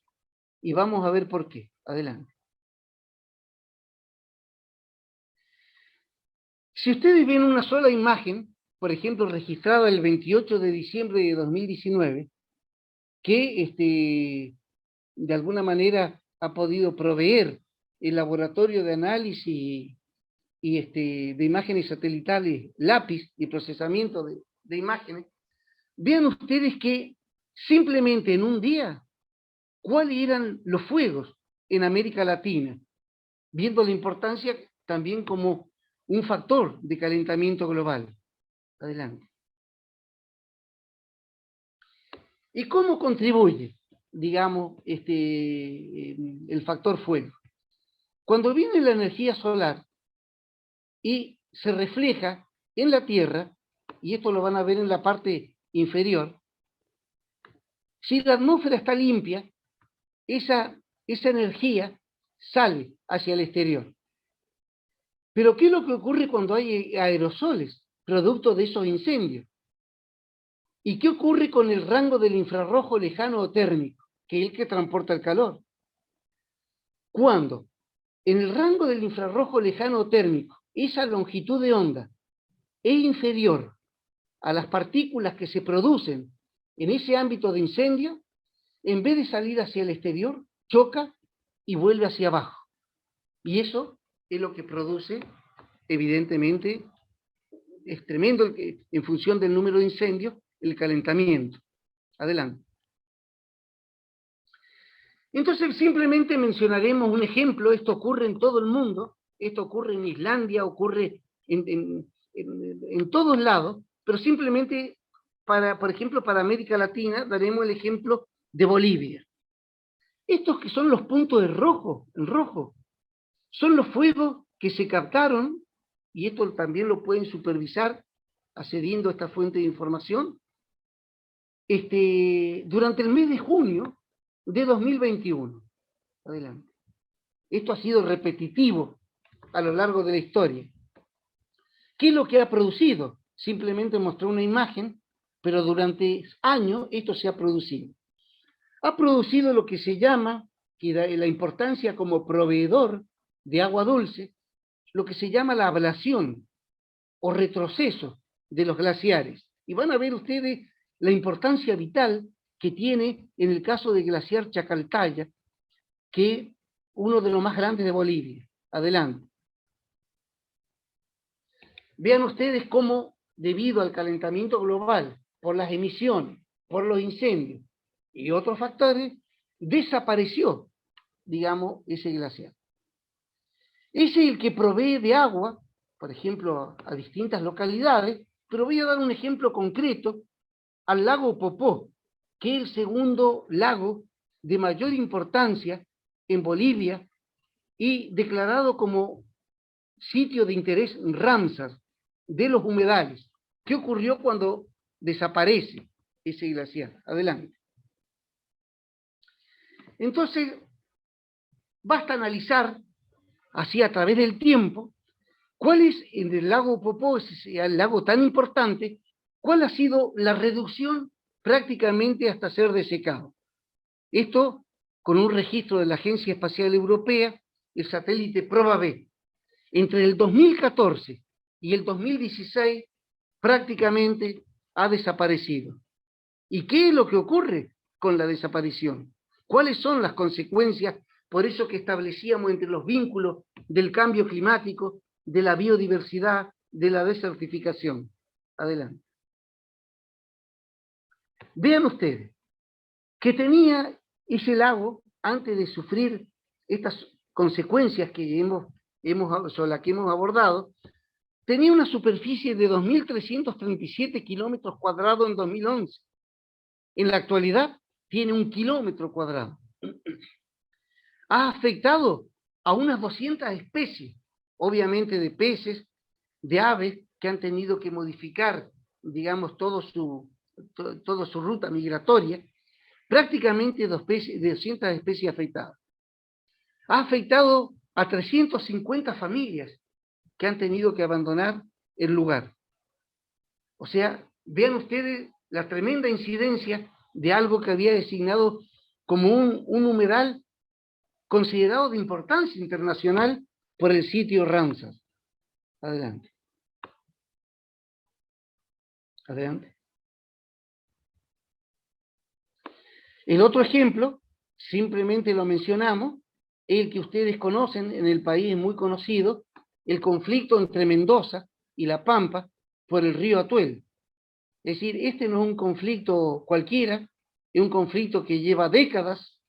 Y vamos a ver por qué. Adelante. Si ustedes ven una sola imagen, por ejemplo, registrada el 28 de diciembre de 2019, que de alguna manera ha podido proveer el laboratorio de análisis de imágenes satelitales LAPIS y procesamiento de imágenes, vean ustedes que simplemente en un día, ¿cuáles eran los fuegos en América Latina? Viendo la importancia también como un factor de calentamiento global. Adelante. ¿Y cómo contribuye, digamos, el factor fuego? Cuando viene la energía solar y se refleja en la Tierra, y esto lo van a ver en la parte inferior, si la atmósfera está limpia, esa energía sale hacia el exterior. Pero ¿qué es lo que ocurre cuando hay aerosoles, producto de esos incendios? ¿Y qué ocurre con el rango del infrarrojo lejano o térmico, que es el que transporta el calor? Cuando en el rango del infrarrojo lejano o térmico esa longitud de onda es inferior a las partículas que se producen en ese ámbito de incendio, en vez de salir hacia el exterior, choca y vuelve hacia abajo. Y eso es lo que produce, evidentemente, es tremendo en función del número de incendios, el calentamiento. Adelante. Entonces simplemente mencionaremos un ejemplo. Esto ocurre en todo el mundo, esto ocurre en Islandia, ocurre en todos lados, pero simplemente, por ejemplo, para América Latina, daremos el ejemplo de Bolivia. Estos que son los puntos en rojo, son los fuegos que se captaron y esto también lo pueden supervisar accediendo a esta fuente de información, durante el mes de junio de 2021. Adelante. Esto ha sido repetitivo a lo largo de la historia. ¿Qué es lo que ha producido? Simplemente mostró una imagen, pero durante años esto se ha producido. Ha producido lo que se llama, que da la importancia como proveedor de agua dulce, lo que se llama la ablación o retroceso de los glaciares. Y van a ver ustedes la importancia vital que tiene en el caso del glaciar Chacaltaya, que es uno de los más grandes de Bolivia. Adelante. Vean ustedes cómo, debido al calentamiento global, por las emisiones, por los incendios y otros factores, desapareció, digamos, ese glaciar. Ese es el que provee de agua, por ejemplo, a distintas localidades, pero voy a dar un ejemplo concreto al lago Popó, que es el segundo lago de mayor importancia en Bolivia y declarado como sitio de interés Ramsar de los humedales. ¿Qué ocurrió cuando desaparece ese glaciar? Adelante. Entonces, basta analizar, así a través del tiempo, cuál es, en el lago Popó, el lago tan importante, cuál ha sido la reducción prácticamente hasta ser desecado. Esto con un registro de la Agencia Espacial Europea, el satélite PROBA-B. Entre el 2014 y el 2016 prácticamente ha desaparecido. ¿Y qué es lo que ocurre con la desaparición? ¿Cuáles son las consecuencias? Por eso que establecíamos entre los vínculos del cambio climático, de la biodiversidad, de la desertificación. Adelante. Vean ustedes que tenía ese lago, antes de sufrir estas consecuencias sobre las que hemos abordado, tenía una superficie de 2.337 kilómetros cuadrados en 2011. En la actualidad tiene 1 kilómetro cuadrado. Ha afectado a unas 200 especies, obviamente de peces, de aves, que han tenido que modificar, digamos, toda su ruta migratoria, prácticamente 200 especies afectadas. Ha afectado a 350 familias que han tenido que abandonar el lugar. O sea, vean ustedes la tremenda incidencia de algo que había designado como un humedal considerado de importancia internacional por el sitio Ramsar. Adelante. Adelante. El otro ejemplo, simplemente lo mencionamos, es el que ustedes conocen, en el país es muy conocido, el conflicto entre Mendoza y La Pampa por el río Atuel. Es decir, este no es un conflicto cualquiera, es un conflicto que lleva décadas,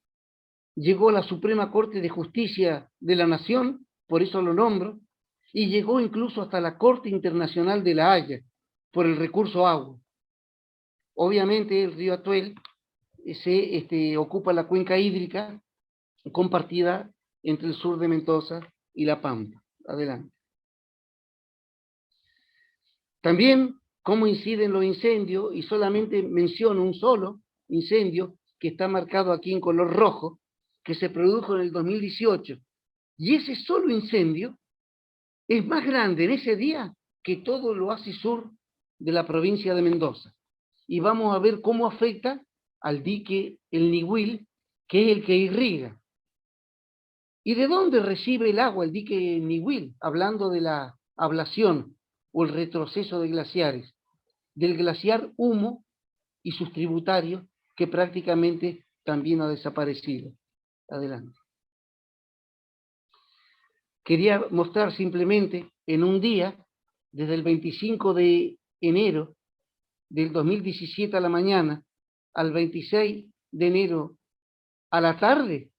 llegó a la Suprema Corte de Justicia de la Nación, por eso lo nombro, y llegó incluso hasta la Corte Internacional de La Haya, por el recurso agua. Obviamente el río Atuel ocupa la cuenca hídrica compartida entre el sur de Mendoza y La Pampa. Adelante. También cómo inciden los incendios, y solamente menciono un solo incendio que está marcado aquí en color rojo, que se produjo en el 2018. Y ese solo incendio es más grande en ese día que todo el oasis sur de la provincia de Mendoza. Y vamos a ver cómo afecta al dique El Nihuil, que es el que irriga. ¿Y de dónde recibe el agua el dique Nihuil? Hablando de la ablación o el retroceso de glaciares. Del glaciar Humo y sus tributarios, que prácticamente también ha desaparecido. Adelante. Quería mostrar simplemente en un día, desde el 25 de enero del 2017 a la mañana, al 26 de enero a la tarde,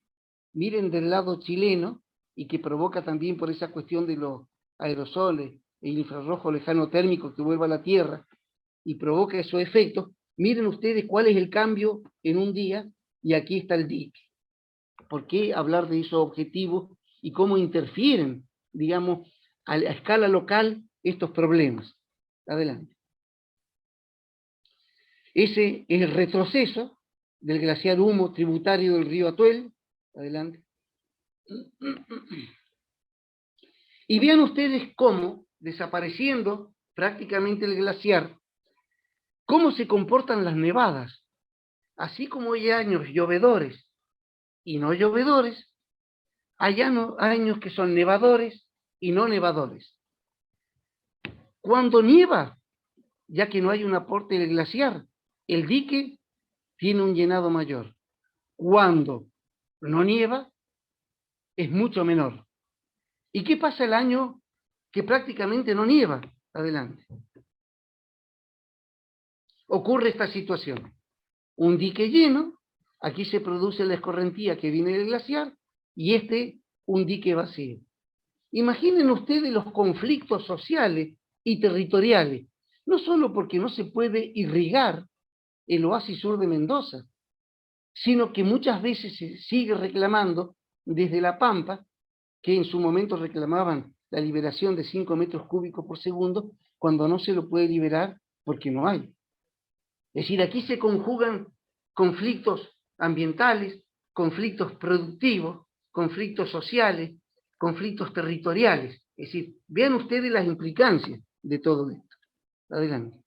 miren del lado chileno, y que provoca también por esa cuestión de los aerosoles e infrarrojo lejano térmico que vuelve a la Tierra y provoca esos efectos. Miren ustedes cuál es el cambio en un día, y aquí está el dique. ¿Por qué hablar de esos objetivos y cómo interfieren, digamos, a escala local estos problemas. Adelante. Ese es el retroceso del glaciar Humo tributario del río Atuel. Adelante. Y vean ustedes cómo, desapareciendo prácticamente el glaciar, cómo se comportan las nevadas. Así como hay años llovedores y no llovedores, hay años que son nevadores y no nevadores. Cuando nieva, ya que no hay un aporte del glaciar, el dique tiene un llenado mayor. Cuando no nieva, es mucho menor. ¿Y qué pasa el año que prácticamente no nieva? Adelante. Ocurre esta situación. Un dique lleno, aquí se produce la escorrentía que viene del glaciar, y un dique vacío. Imaginen ustedes los conflictos sociales y territoriales, no solo porque no se puede irrigar el oasis sur de Mendoza, sino que muchas veces se sigue reclamando desde La Pampa, que en su momento reclamaban la liberación de 5 metros cúbicos por segundo, cuando no se lo puede liberar porque no hay. Es decir, aquí se conjugan conflictos ambientales, conflictos productivos, conflictos sociales, conflictos territoriales. Es decir, vean ustedes las implicancias de todo esto. Adelante.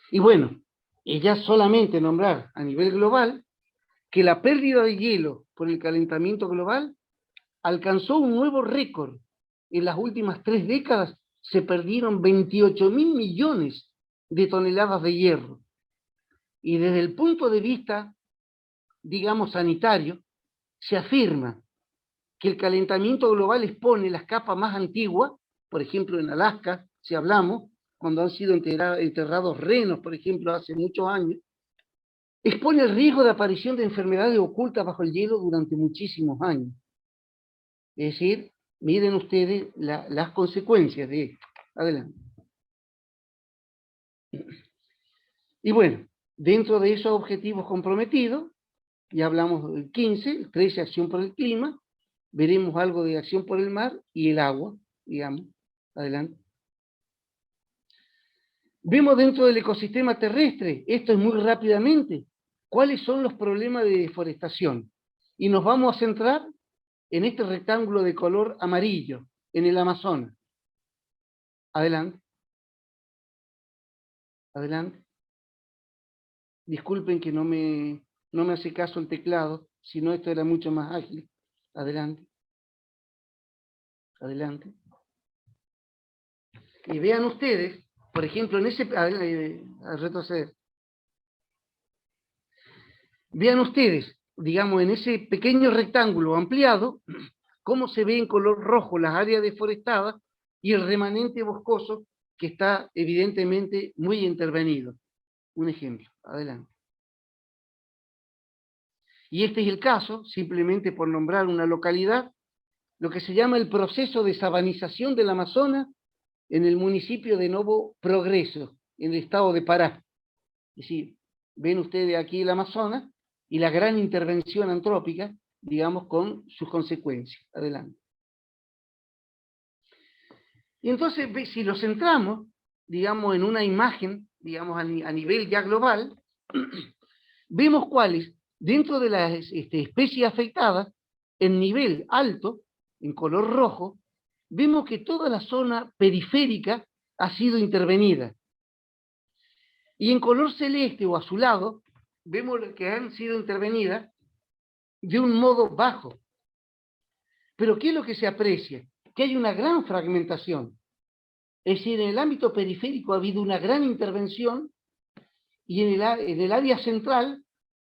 Y bueno, es ya solamente nombrar a nivel global que la pérdida de hielo por el calentamiento global alcanzó un nuevo récord. En las últimas 3 décadas se perdieron 28.000 millones de toneladas de hierro. Y desde el punto de vista, digamos, sanitario, se afirma que el calentamiento global expone las capas más antiguas, por ejemplo en Alaska, si hablamos, cuando han sido enterrados renos, por ejemplo, hace muchos años, expone el riesgo de aparición de enfermedades ocultas bajo el hielo durante muchísimos años. Es decir, miren ustedes las consecuencias de esto. Adelante. Y bueno, dentro de esos objetivos comprometidos, ya hablamos del 15, el 13, acción por el clima, veremos algo de acción por el mar y el agua, digamos. Adelante. Vemos dentro del ecosistema terrestre, esto es muy rápidamente, cuáles son los problemas de deforestación. Y nos vamos a centrar en este rectángulo de color amarillo, en el Amazonas. Adelante. Adelante. Disculpen que no me hace caso el teclado, si no esto era mucho más ágil. Adelante. Adelante. Y vean ustedes, por ejemplo, en ese... A retroceder. Vean ustedes, digamos, en ese pequeño rectángulo ampliado, cómo se ve en color rojo las áreas deforestadas y el remanente boscoso que está evidentemente muy intervenido. Un ejemplo, adelante. Y este es el caso, simplemente por nombrar una localidad, lo que se llama el proceso de sabanización del Amazonas en el municipio de Novo Progreso, en el estado de Pará. Es decir, ven ustedes aquí el Amazonas y la gran intervención antrópica, digamos, con sus consecuencias. Adelante. Y entonces, si lo centramos, digamos, en una imagen, digamos, a nivel ya global, vemos cuáles, dentro de las especies afectadas, en nivel alto, en color rojo, vemos que toda la zona periférica ha sido intervenida. Y en color celeste o azulado, vemos que han sido intervenidas de un modo bajo. Pero ¿qué es lo que se aprecia? Que hay una gran fragmentación. Es decir, en el ámbito periférico ha habido una gran intervención y en el área central,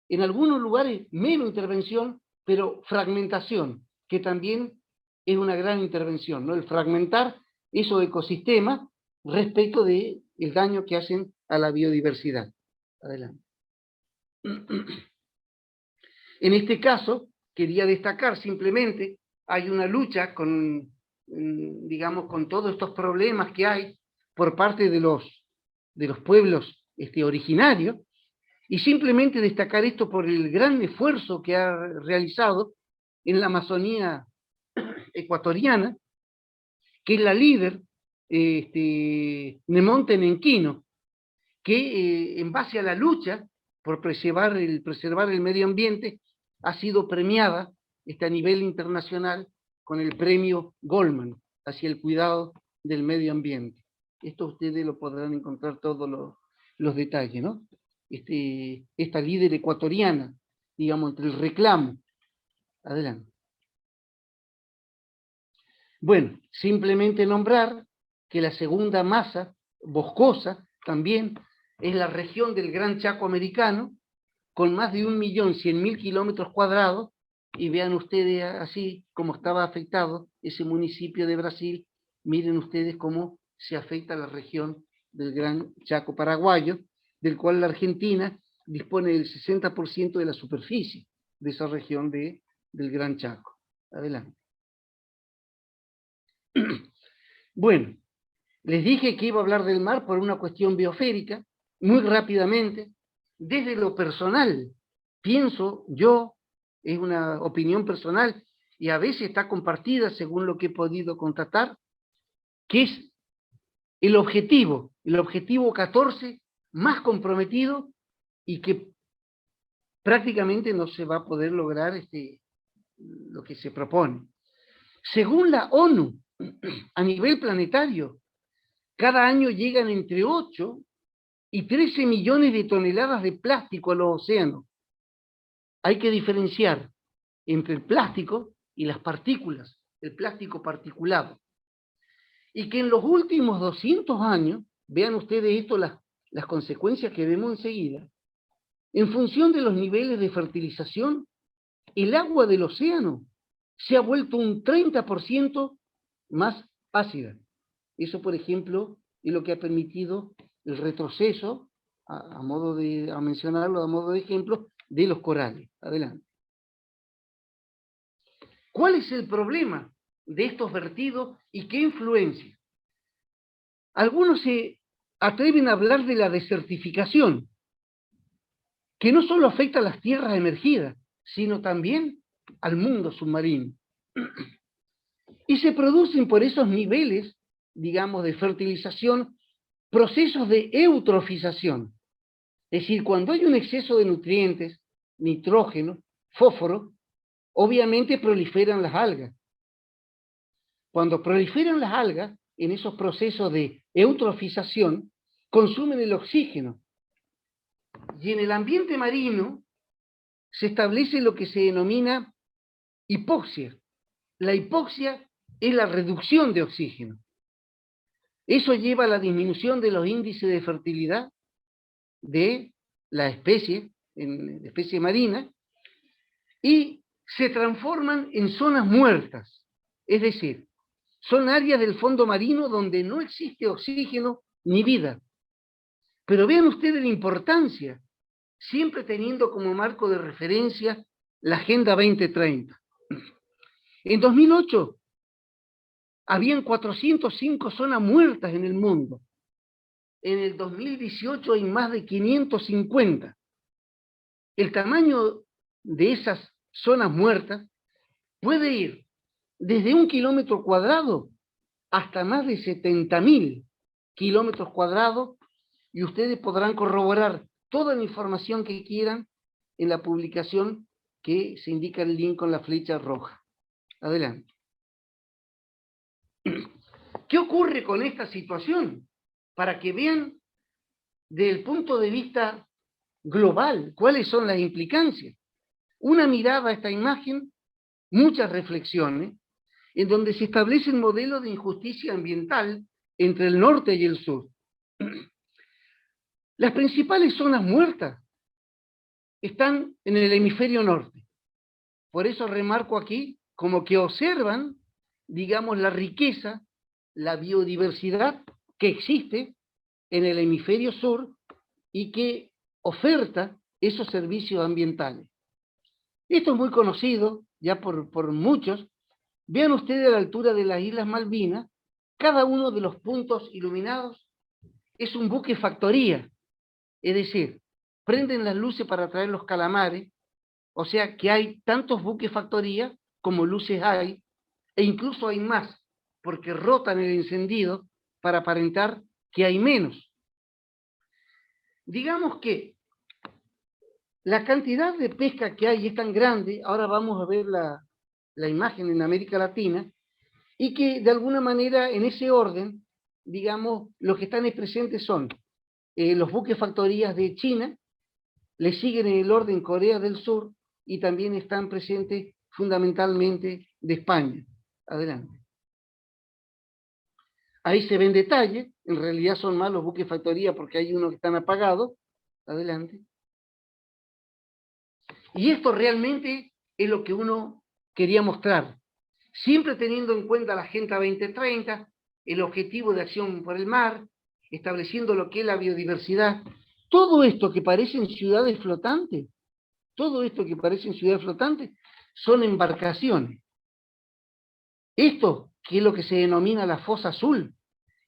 en algunos lugares, menos intervención, pero fragmentación, que también es una gran intervención, ¿no? El fragmentar esos ecosistemas respecto del daño que hacen a la biodiversidad. Adelante. En este caso, quería destacar simplemente, hay una lucha con, digamos, con todos estos problemas que hay por parte de los pueblos originarios, y simplemente destacar esto por el gran esfuerzo que ha realizado en la Amazonía ecuatoriana, que es la líder, Nemonte Nenquino, que en base a la lucha por preservar el medio ambiente, ha sido premiada a nivel internacional con el premio Goldman hacia el cuidado del medio ambiente. Esto ustedes lo podrán encontrar todos los detalles, ¿no? Esta líder ecuatoriana, digamos, entre el reclamo. Adelante. Bueno, simplemente nombrar que la segunda masa boscosa también es la región del Gran Chaco americano, con más de 1.100.000 kilómetros cuadrados, y vean ustedes así como estaba afectado ese municipio de Brasil. Miren ustedes cómo se afecta la región del Gran Chaco paraguayo, del cual la Argentina dispone del 60% de la superficie de esa región del Gran Chaco. Adelante. Bueno, les dije que iba a hablar del mar por una cuestión biosférica, muy rápidamente. Desde lo personal, pienso yo, es una opinión personal, y a veces está compartida según lo que he podido constatar, que es el objetivo 14 más comprometido y que prácticamente no se va a poder lograr lo que se propone. Según la ONU, a nivel planetario, cada año llegan entre 8 y 13 millones de toneladas de plástico a los océanos. Hay que diferenciar entre el plástico y las partículas, el plástico particulado. Y que en los últimos 200 años, vean ustedes esto, las consecuencias que vemos enseguida, en función de los niveles de fertilización, el agua del océano se ha vuelto un 30% más ácida. Eso, por ejemplo, es lo que ha permitido el retroceso, a mencionarlo a modo de ejemplo, de los corales. Adelante. ¿Cuál es el problema de estos vertidos y qué influencia? Algunos se atreven a hablar de la desertificación, que no solo afecta a las tierras emergidas, sino también al mundo submarino. Y se producen por esos niveles, digamos, de fertilización, procesos de eutrofización. Es decir, cuando hay un exceso de nutrientes, nitrógeno, fósforo, obviamente proliferan las algas. Cuando proliferan las algas, en esos procesos de eutrofización, consumen el oxígeno. Y en el ambiente marino se establece lo que se denomina hipoxia. La hipoxia es la reducción de oxígeno. Eso lleva a la disminución de los índices de fertilidad de la especie marina, y se transforman en zonas muertas. Es decir, son áreas del fondo marino donde no existe oxígeno ni vida. Pero vean ustedes la importancia, siempre teniendo como marco de referencia la Agenda 2030. En 2008 habían 405 zonas muertas en el mundo. En el 2018 hay más de 550. El tamaño de esas zonas muertas puede ir desde 1 kilómetro cuadrado hasta más de 70.000 kilómetros cuadrados, y ustedes podrán corroborar toda la información que quieran en la publicación que se indica el link con la flecha roja. Adelante. ¿Qué ocurre con esta situación? Para que vean desde el punto de vista global cuáles son las implicancias. Una mirada a esta imagen, muchas reflexiones, en donde se establecen modelos de injusticia ambiental entre el norte y el sur. Las principales zonas muertas están en el hemisferio norte. Por eso remarco aquí como que observan, digamos, la riqueza, la biodiversidad que existe en el hemisferio sur y que oferta esos servicios ambientales. Esto es muy conocido ya por muchos. Vean ustedes a la altura de las Islas Malvinas, cada uno de los puntos iluminados es un buque factoría, es decir, prenden las luces para traer los calamares, o sea que hay tantos buques factoría como luces hay, e incluso hay más. porque rotan el encendido para aparentar que hay menos. Digamos que la cantidad de pesca que hay es tan grande, ahora vamos a ver la imagen en América Latina, y que de alguna manera en ese orden, digamos, los que están presentes son los buques factorías de China, le siguen en el orden Corea del Sur, y también están presentes fundamentalmente de España. Adelante. Ahí se ven detalles, en realidad son más los buques factoría porque hay unos que están apagados. Adelante. Y esto realmente es lo que uno quería mostrar, siempre teniendo en cuenta la Agenda 2030, el objetivo de acción por el mar, estableciendo lo que es la biodiversidad. Todo esto que parecen ciudades flotantes, son embarcaciones. Esto, que es lo que se denomina la fosa azul,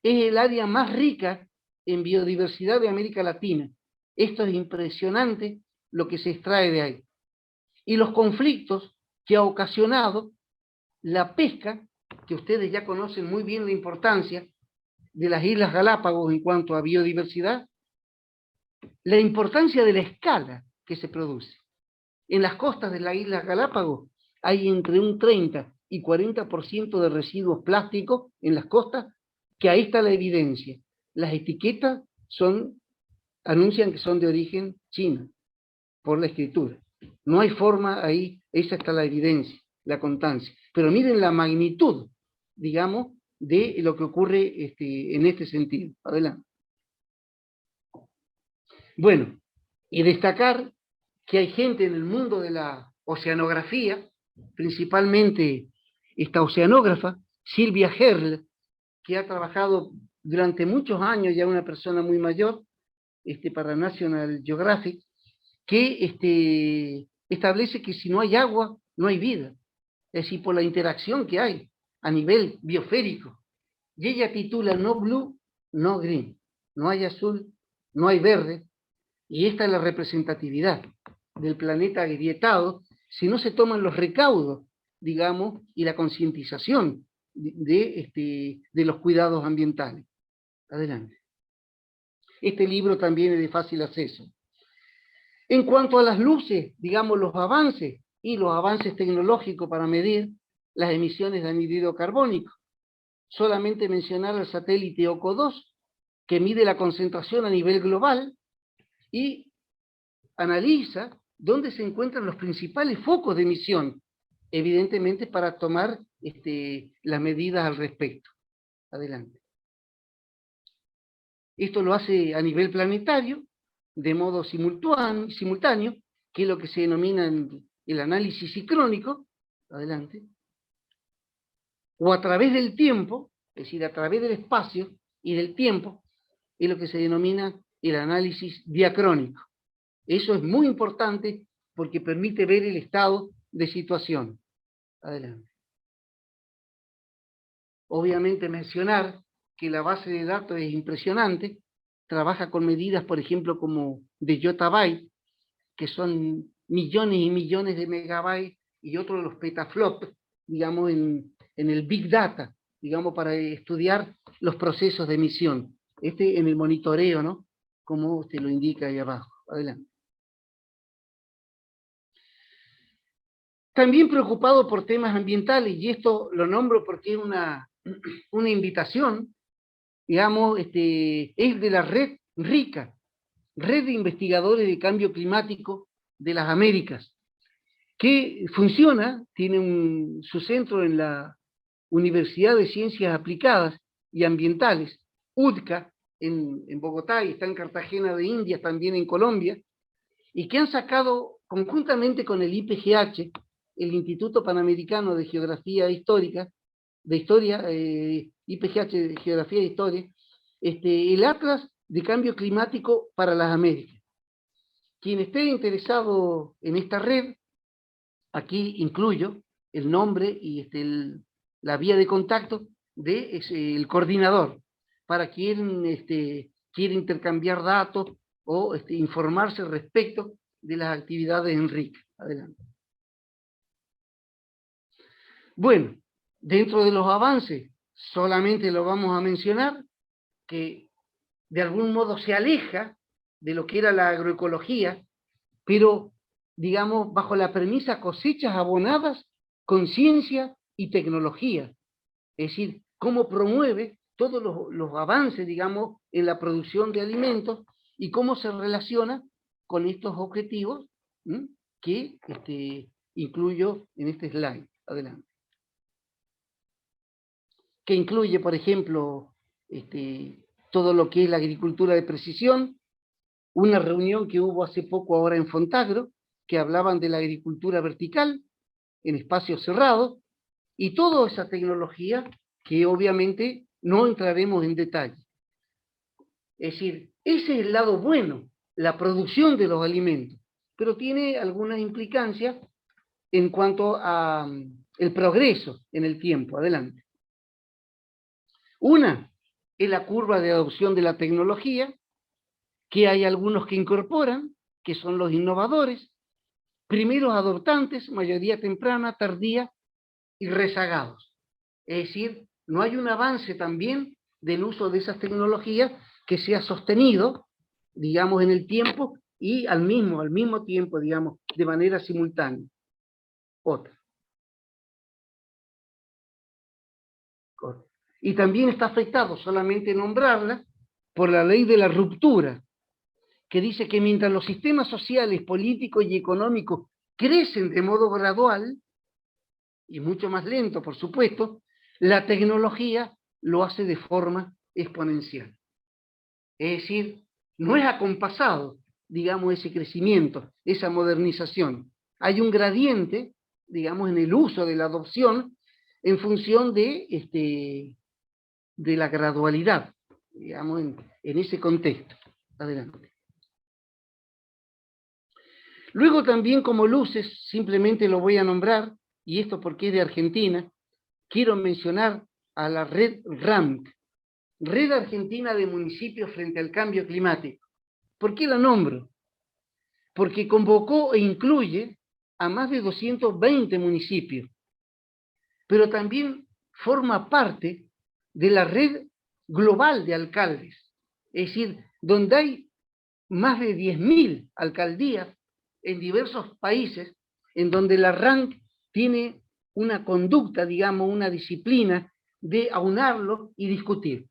es el área más rica en biodiversidad de América Latina. Esto es impresionante lo que se extrae de ahí. Y los conflictos que ha ocasionado la pesca, que ustedes ya conocen muy bien la importancia de las Islas Galápagos en cuanto a biodiversidad, la importancia de la escala que se produce. En las costas de las Islas Galápagos hay entre un 30 y 40% de residuos plásticos en las costas, que ahí está la evidencia. Las etiquetas anuncian que son de origen chino, por la escritura. No hay forma ahí, esa está la evidencia, la constancia. Pero miren la magnitud, digamos, de lo que ocurre en este sentido. Adelante. Bueno, y destacar que hay gente en el mundo de la oceanografía, principalmente esta oceanógrafa, Silvia Herl, que ha trabajado durante muchos años, ya una persona muy mayor, para National Geographic, que establece que si no hay agua, no hay vida. Es decir, por la interacción que hay a nivel biosférico. Y ella titula No Blue, No Green. No hay azul, no hay verde. Y esta es la representatividad del planeta agrietado si no se toman los recaudos, digamos, y la concientización de los cuidados ambientales. Adelante. Este libro también es de fácil acceso. En cuanto a las luces, digamos, los avances tecnológicos para medir las emisiones de anhídrido carbónico. Solamente mencionar el satélite OCO2, que mide la concentración a nivel global y analiza dónde se encuentran los principales focos de emisión, evidentemente para tomar las medidas al respecto. Adelante. Esto lo hace a nivel planetario, de modo simultáneo, que es lo que se denomina el análisis sincrónico. Adelante. O a través del tiempo, es decir, a través del espacio y del tiempo, es lo que se denomina el análisis diacrónico. Eso es muy importante porque permite ver el estado de situación. Adelante. Obviamente mencionar que la base de datos es impresionante, trabaja con medidas, por ejemplo, como de yottabyte, que son millones y millones de megabytes, y otro de los petaflops, digamos, en el Big Data, digamos, para estudiar los procesos de emisión. En el monitoreo, ¿no? Como usted lo indica ahí abajo. Adelante. También preocupado por temas ambientales, y esto lo nombro porque es una invitación, digamos, es de la red RICA, Red de Investigadores de Cambio Climático de las Américas, que funciona, tiene su centro en la Universidad de Ciencias Aplicadas y Ambientales, UDCA, en Bogotá, y está en Cartagena de Indias, también en Colombia, y que han sacado, conjuntamente con el IPGH, el Instituto Panamericano de Geografía Histórica, IPGH de Geografía e Historia, el Atlas de Cambio Climático para las Américas. Quien esté interesado en esta red, aquí incluyo el nombre y la vía de contacto del coordinador, para quien quiere intercambiar datos o informarse respecto de las actividades en RIC. Adelante. Bueno, dentro de los avances solamente lo vamos a mencionar, que de algún modo se aleja de lo que era la agroecología, pero, digamos, bajo la premisa cosechas abonadas con ciencia y tecnología. Es decir, cómo promueve todos los avances, digamos, en la producción de alimentos y cómo se relaciona con estos objetivos que incluyo en este slide. Adelante. Que incluye, por ejemplo, todo lo que es la agricultura de precisión, una reunión que hubo hace poco ahora en Fontagro, que hablaban de la agricultura vertical en espacios cerrados, y toda esa tecnología que obviamente no entraremos en detalle. Es decir, ese es el lado bueno, la producción de los alimentos, pero tiene algunas implicancias en cuanto a el progreso en el tiempo. Adelante. Una es la curva de adopción de la tecnología, que hay algunos que incorporan, que son los innovadores, primeros adoptantes, mayoría temprana, tardía y rezagados. Es decir, no hay un avance también del uso de esas tecnologías que sea sostenido, digamos, en el tiempo y al mismo tiempo, digamos, de manera simultánea. Otra. Y también está afectado, solamente nombrarla, por la ley de la ruptura, que dice que mientras los sistemas sociales, políticos y económicos crecen de modo gradual, y mucho más lento, por supuesto, la tecnología lo hace de forma exponencial. Es decir, no es acompasado, digamos, ese crecimiento, esa modernización. Hay un gradiente, digamos, en el uso de la adopción en función de la gradualidad, digamos, en ese contexto. Adelante. Luego también como luces, simplemente lo voy a nombrar, y esto porque es de Argentina, quiero mencionar a la red RAMC, Red Argentina de Municipios frente al Cambio Climático. ¿Por qué la nombro? Porque convocó e incluye a más de 220 municipios, pero también forma parte de la red global de alcaldes, es decir, donde hay más de 10.000 alcaldías en diversos países, en donde la RANC tiene una conducta, digamos, una disciplina de aunarlo y discutir.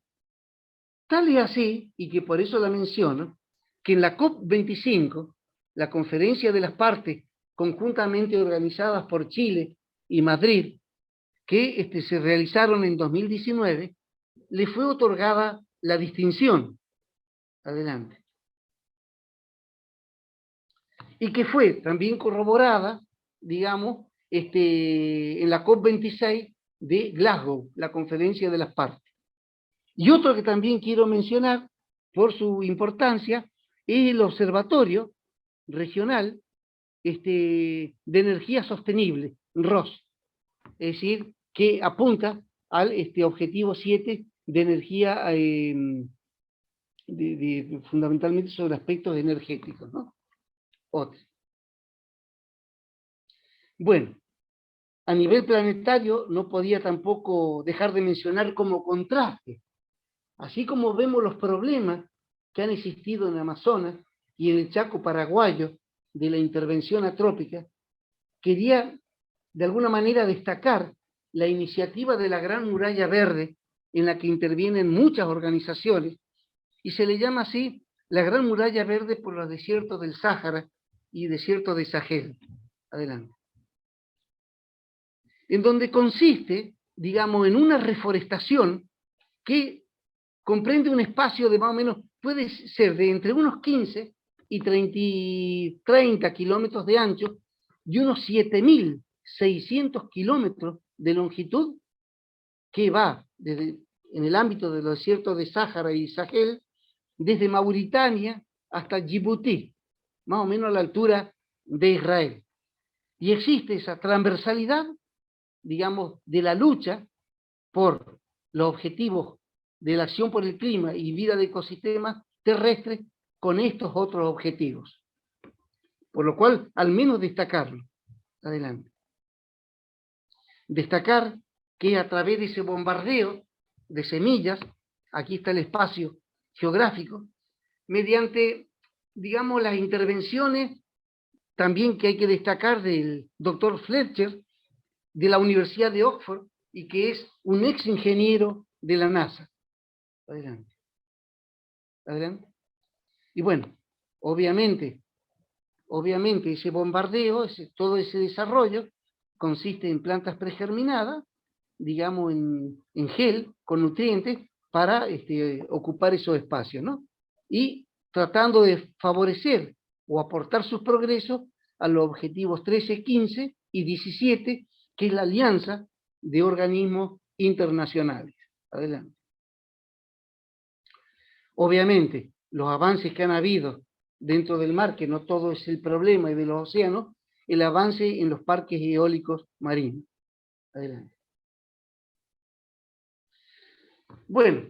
Tal es así, y que por eso la menciono, que en la COP25, la conferencia de las partes conjuntamente organizadas por Chile y Madrid, que se realizaron en 2019, le fue otorgada la distinción. Adelante. Y que fue también corroborada, digamos, en la COP26 de Glasgow, la conferencia de las partes. Y otro que también quiero mencionar, por su importancia, es el Observatorio Regional de Energía Sostenible, ROS, es decir, que apunta al objetivo 7 de energía, fundamentalmente sobre aspectos energéticos, ¿no? Otro. Bueno, a nivel planetario no podía tampoco dejar de mencionar como contraste, así como vemos los problemas que han existido en Amazonas y en el Chaco paraguayo de la intervención antrópica, quería de alguna manera destacar la iniciativa de la Gran Muralla Verde, en la que intervienen muchas organizaciones, y se le llama así la Gran Muralla Verde por los desiertos del Sáhara y desierto de Sahel. Adelante. En donde consiste, digamos, en una reforestación que comprende un espacio de más o menos, puede ser de entre unos 15 y 30 kilómetros de ancho y unos 7.600 kilómetros de longitud, que va desde, en el ámbito de los desiertos de Sáhara y Sahel, desde Mauritania hasta Djibouti, más o menos a la altura de Israel. Y existe esa transversalidad, digamos, de la lucha por los objetivos de la acción por el clima y vida de ecosistemas terrestres con estos otros objetivos. Por lo cual, al menos destacarlo. Adelante. Destacar que a través de ese bombardeo de semillas, aquí está el espacio geográfico, mediante, digamos, las intervenciones también que hay que destacar del doctor Fletcher, de la Universidad de Oxford, y que es un ex ingeniero de la NASA. Adelante. Adelante. Y bueno, obviamente ese bombardeo, todo ese desarrollo, consiste en plantas pregerminadas, digamos en gel, con nutrientes, para ocupar esos espacios, ¿no? Y tratando de favorecer o aportar sus progresos a los objetivos 13, 15 y 17, que es la alianza de organismos internacionales. Adelante. Obviamente, los avances que han habido dentro del mar, que no todo es el problema, y de los océanos, el avance en los parques eólicos marinos. Adelante. Bueno,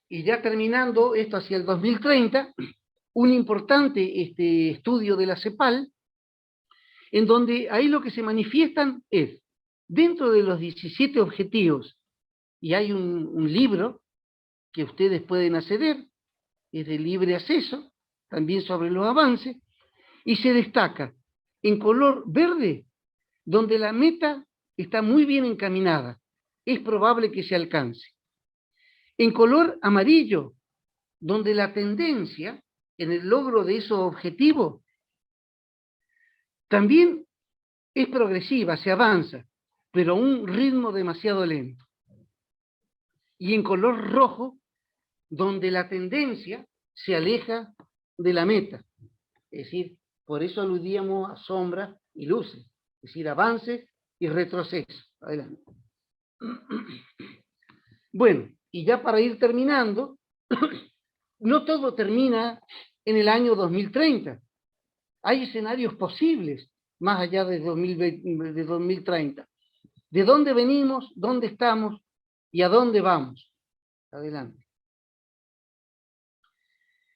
y ya terminando esto hacia el 2030, un importante estudio de la CEPAL, en donde ahí lo que se manifiestan es, dentro de los 17 objetivos, y hay un libro que ustedes pueden acceder, es de libre acceso, también sobre los avances, y se destaca en color verde, donde la meta está muy bien encaminada, es probable que se alcance. En color amarillo, donde la tendencia en el logro de esos objetivos también es progresiva, se avanza, pero a un ritmo demasiado lento. Y en color rojo, donde la tendencia se aleja de la meta. Es decir, por eso aludíamos a sombras y luces, es decir, avances y retrocesos. Adelante. Bueno, y ya para ir terminando, no todo termina en el año 2030. Hay escenarios posibles más allá de 2030. ¿De dónde venimos, dónde estamos y a dónde vamos? Adelante.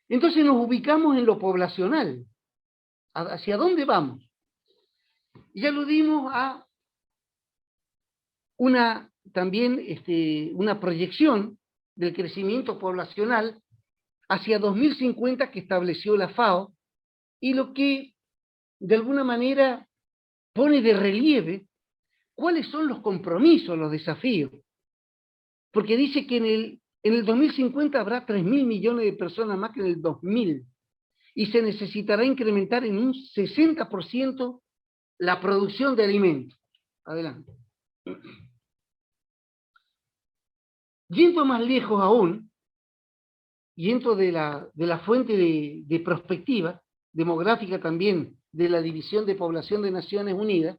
Entonces nos ubicamos en lo poblacional. ¿Hacia dónde vamos? Y aludimos a también una proyección del crecimiento poblacional hacia 2050 que estableció la FAO, y lo que de alguna manera pone de relieve cuáles son los compromisos, los desafíos. Porque dice que en el 2050 habrá 3.000 millones de personas más que en el 2000, y se necesitará incrementar en un 60% la producción de alimentos. Adelante. Yendo más lejos aún, yendo de la fuente de perspectiva demográfica también de la División de Población de Naciones Unidas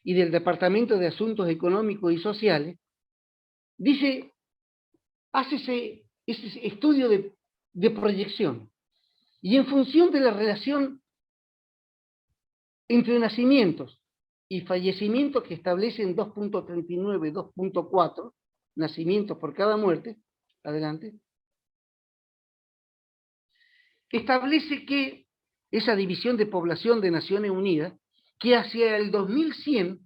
y del Departamento de Asuntos Económicos y Sociales, dice, hace ese estudio de proyección, y en función de la relación entre nacimientos y fallecimientos que establecen 2.39, 2.4 nacimientos por cada muerte, adelante, establece que esa división de población de Naciones Unidas, que hacia el 2100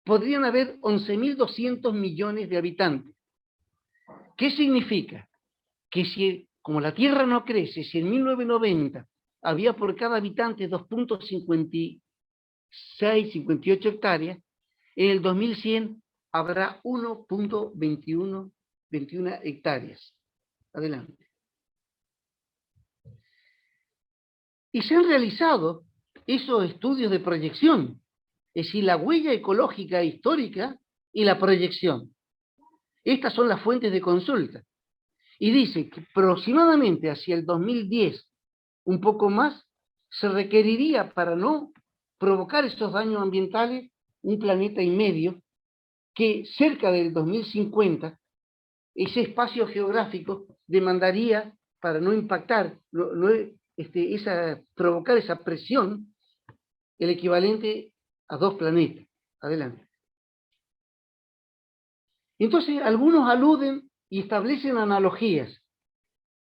podrían haber 11.200 millones de habitantes. ¿Qué significa? Que si, como la Tierra no crece, si en 1990 había por cada habitante 2.56, 58 hectáreas, en el 2100 habrá 1.21 hectáreas. Adelante. Y se han realizado esos estudios de proyección, es decir, la huella ecológica histórica y la proyección. Estas son las fuentes de consulta. Y dice que aproximadamente hacia el 2010, un poco más, se requeriría para no provocar esos daños ambientales un planeta y medio, que cerca del 2050 ese espacio geográfico demandaría, para no impactar, provocar esa presión, el equivalente a 2 planetas. Adelante. Entonces, algunos aluden y establecen analogías.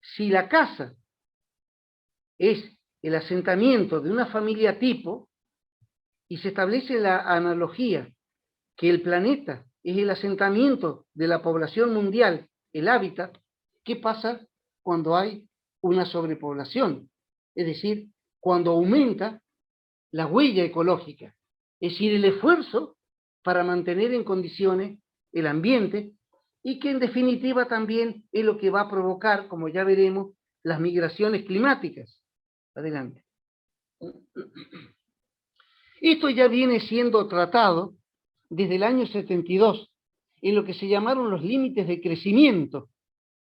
Si la casa es el asentamiento de una familia tipo, y se establece la analogía que el planeta es el asentamiento de la población mundial el hábitat, ¿qué pasa cuando hay una sobrepoblación? Es decir, cuando aumenta la huella ecológica, es decir, el esfuerzo para mantener en condiciones el ambiente, y que en definitiva también es lo que va a provocar, como ya veremos, las migraciones climáticas. Adelante. Esto ya viene siendo tratado desde el año 72 en lo que se llamaron los límites de crecimiento,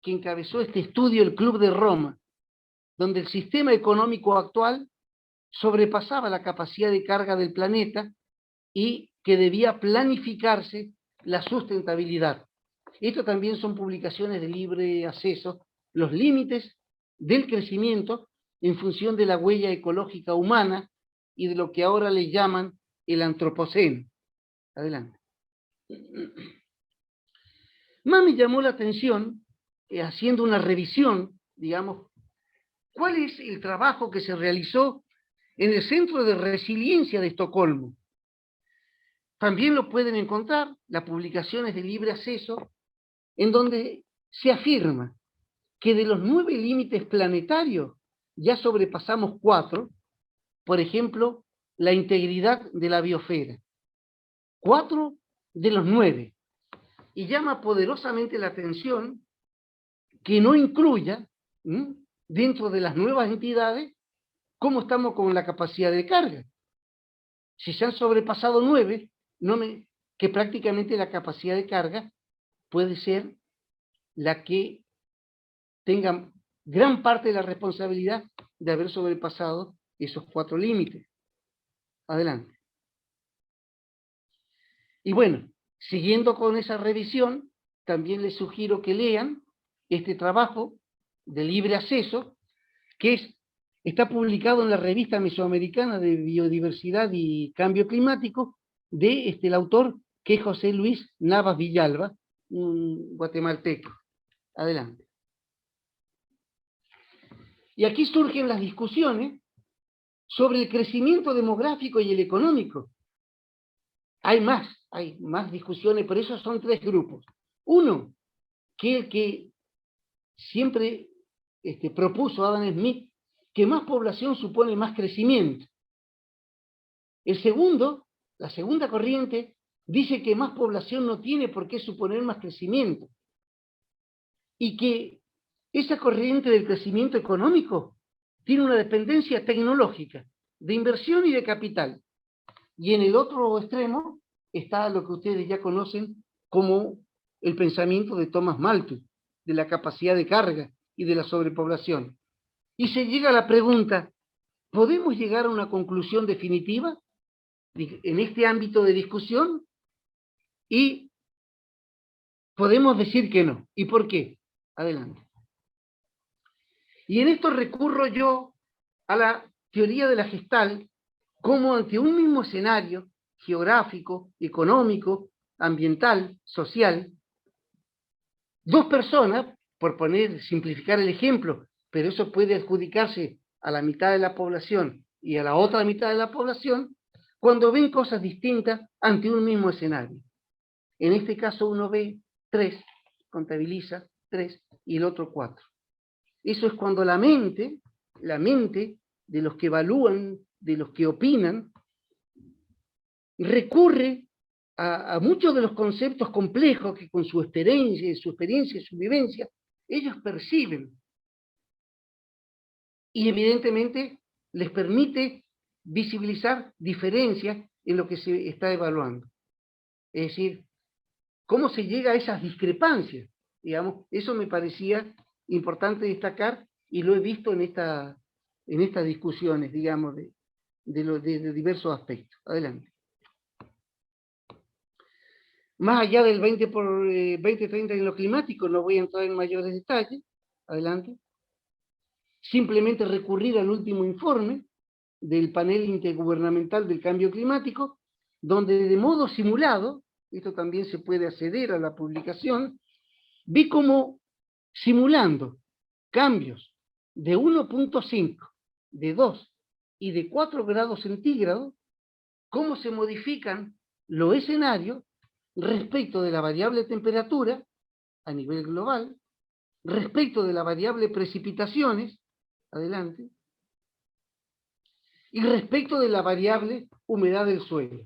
que encabezó este estudio el Club de Roma, donde el sistema económico actual sobrepasaba la capacidad de carga del planeta y que debía planificarse la sustentabilidad. Esto también son publicaciones de libre acceso, los límites del crecimiento en función de la huella ecológica humana y de lo que ahora le llaman el antropoceno. Adelante. Más me llamó la atención, haciendo una revisión, digamos, cuál es el trabajo que se realizó en el Centro de Resiliencia de Estocolmo. También lo pueden encontrar, las publicaciones de libre acceso, en donde se afirma que de los 9 límites planetarios ya sobrepasamos 4, por ejemplo, la integridad de la biosfera. 4 de los 9. Y llama poderosamente la atención que no incluya, dentro de las nuevas entidades, cómo estamos con la capacidad de carga. Si se han sobrepasado 9, que prácticamente la capacidad de carga puede ser la que tenga gran parte de la responsabilidad de haber sobrepasado esos 4 límites. Adelante. Y bueno, siguiendo con esa revisión, también les sugiero que lean este trabajo de libre acceso, que está publicado en la revista Mesoamericana de Biodiversidad y Cambio Climático, de el autor, que es José Luis Navas Villalba, un guatemalteco. Adelante. Y aquí surgen las discusiones sobre el crecimiento demográfico y el económico. Hay más discusiones, pero esos son 3 grupos. Uno, que el que siempre propuso Adam Smith, que más población supone más crecimiento. El segundo, la segunda corriente, dice que más población no tiene por qué suponer más crecimiento. Y que esa corriente del crecimiento económico tiene una dependencia tecnológica, de inversión y de capital. Y en el otro extremo está lo que ustedes ya conocen como el pensamiento de Thomas Malthus, de la capacidad de carga y de la sobrepoblación. Y se llega a la pregunta, ¿podemos llegar a una conclusión definitiva en este ámbito de discusión? Y podemos decir que no. ¿Y por qué? Adelante. Y en esto recurro yo a la teoría de la Gestalt, como ante un mismo escenario geográfico, económico, ambiental, social, 2 personas, por simplificar el ejemplo, pero eso puede adjudicarse a la mitad de la población y a la otra mitad de la población, cuando ven cosas distintas ante un mismo escenario. En este caso uno ve 3, contabiliza 3 y el otro 4. Eso es cuando la mente de los que evalúan, de los que opinan, recurre a muchos de los conceptos complejos que con su experiencia y su vivencia, ellos perciben. Y evidentemente les permite visibilizar diferencias en lo que se está evaluando. Es decir, cómo se llega a esas discrepancias. Digamos, eso me parecía importante destacar y lo he visto en estas discusiones, digamos, de diversos aspectos. Adelante. Más allá del 20-30 en lo climático, no voy a entrar en mayores detalles. Adelante. Simplemente recurrir al último informe del panel intergubernamental del cambio climático, donde de modo simulado, esto también se puede acceder a la publicación, vi como simulando cambios de 1.5, de 2 y de 4 grados centígrados, cómo se modifican los escenarios respecto de la variable temperatura a nivel global, respecto de la variable precipitaciones, adelante, y respecto de la variable humedad del suelo.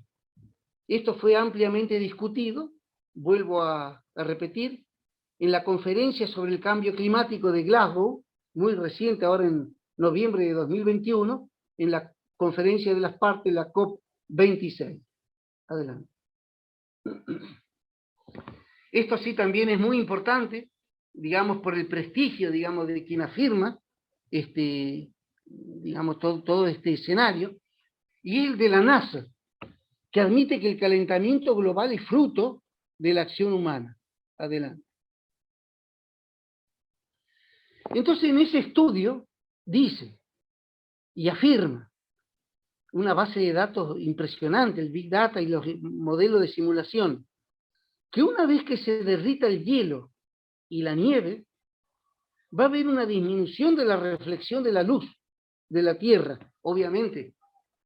Esto fue ampliamente discutido, vuelvo a repetir, en la conferencia sobre el cambio climático de Glasgow, muy reciente, ahora en noviembre de 2021, en la conferencia de las partes, la COP26. Adelante. Esto sí también es muy importante, digamos, por el prestigio, digamos, de quien afirma, digamos, todo este escenario, y el de la NASA, que admite que el calentamiento global es fruto de la acción humana. Adelante. Entonces, en ese estudio dice y afirma una base de datos impresionante, el Big Data y los modelos de simulación, que una vez que se derrita el hielo y la nieve, va a haber una disminución de la reflexión de la luz de la Tierra, obviamente,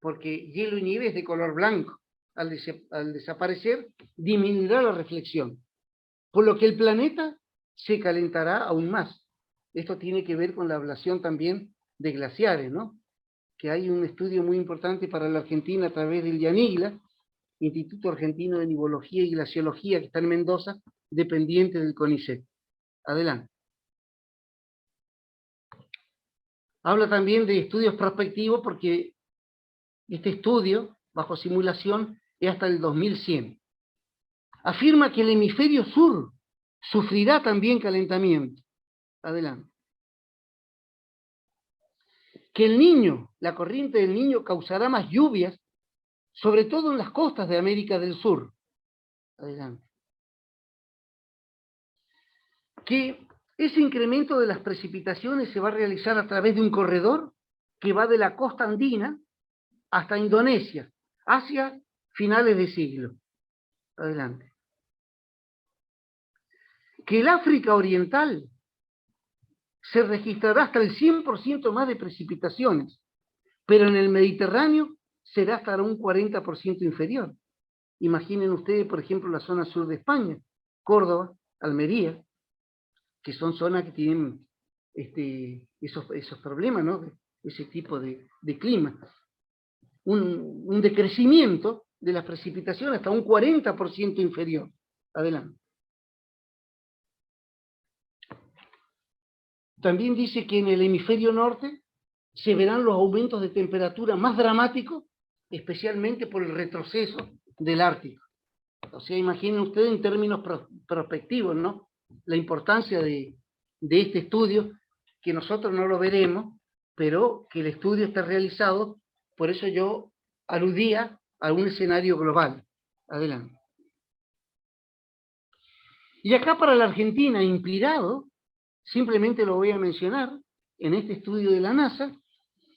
porque hielo y nieve es de color blanco. Al desaparecer, disminuirá la reflexión, por lo que el planeta se calentará aún más. Esto tiene que ver con la ablación también de glaciares, ¿no? Que hay un estudio muy importante para la Argentina a través del IANIGLA, Instituto Argentino de Nivología y Glaciología, que está en Mendoza, dependiente del CONICET. Adelante. Habla también de estudios prospectivos, porque este estudio, bajo simulación, es hasta el 2100. Afirma que el hemisferio sur sufrirá también calentamiento. Adelante. Que el Niño, la corriente del Niño, causará más lluvias, sobre todo en las costas de América del Sur. Adelante. Que ese incremento de las precipitaciones se va a realizar a través de un corredor que va de la costa andina hasta Indonesia, hacia finales de siglo. Adelante. Que el África Oriental se registrará hasta el 100% más de precipitaciones, pero en el Mediterráneo será hasta un 40% inferior. Imaginen ustedes, por ejemplo, la zona sur de España, Córdoba, Almería, que son zonas que tienen esos problemas, ¿no? Ese tipo de clima. Un decrecimiento de las precipitaciones hasta un 40% inferior. Adelante. También dice que en el hemisferio norte se verán los aumentos de temperatura más dramáticos, especialmente por el retroceso del Ártico. O sea, imaginen ustedes en términos prospectivos, ¿no? La importancia de este estudio, que nosotros no lo veremos, pero que el estudio está realizado, por eso yo aludía a un escenario global. Adelante. Y acá para la Argentina, inspirado, simplemente lo voy a mencionar, en este estudio de la NASA,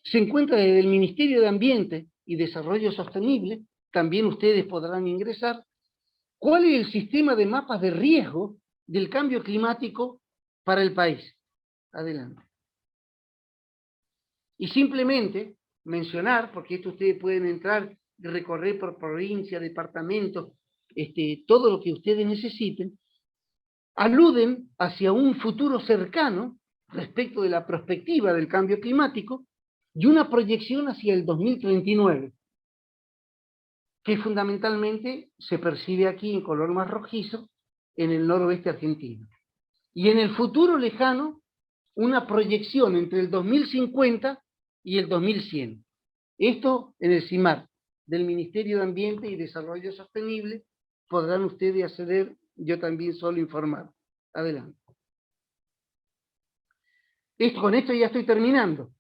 se encuentra desde el Ministerio de Ambiente y Desarrollo Sostenible, también ustedes podrán ingresar, cuál es el sistema de mapas de riesgo del cambio climático para el país. Adelante. Y simplemente mencionar, porque esto ustedes pueden entrar y recorrer por provincia, departamento, todo lo que ustedes necesiten, aluden hacia un futuro cercano respecto de la perspectiva del cambio climático y una proyección hacia el 2039, que fundamentalmente se percibe aquí en color más rojizo en el noroeste argentino. Y en el futuro lejano, una proyección entre el 2050 y el 2100. Esto en el CIMAR, del Ministerio de Ambiente y Desarrollo Sostenible, podrán ustedes acceder, yo también solo informar. Adelante. Con esto ya estoy terminando.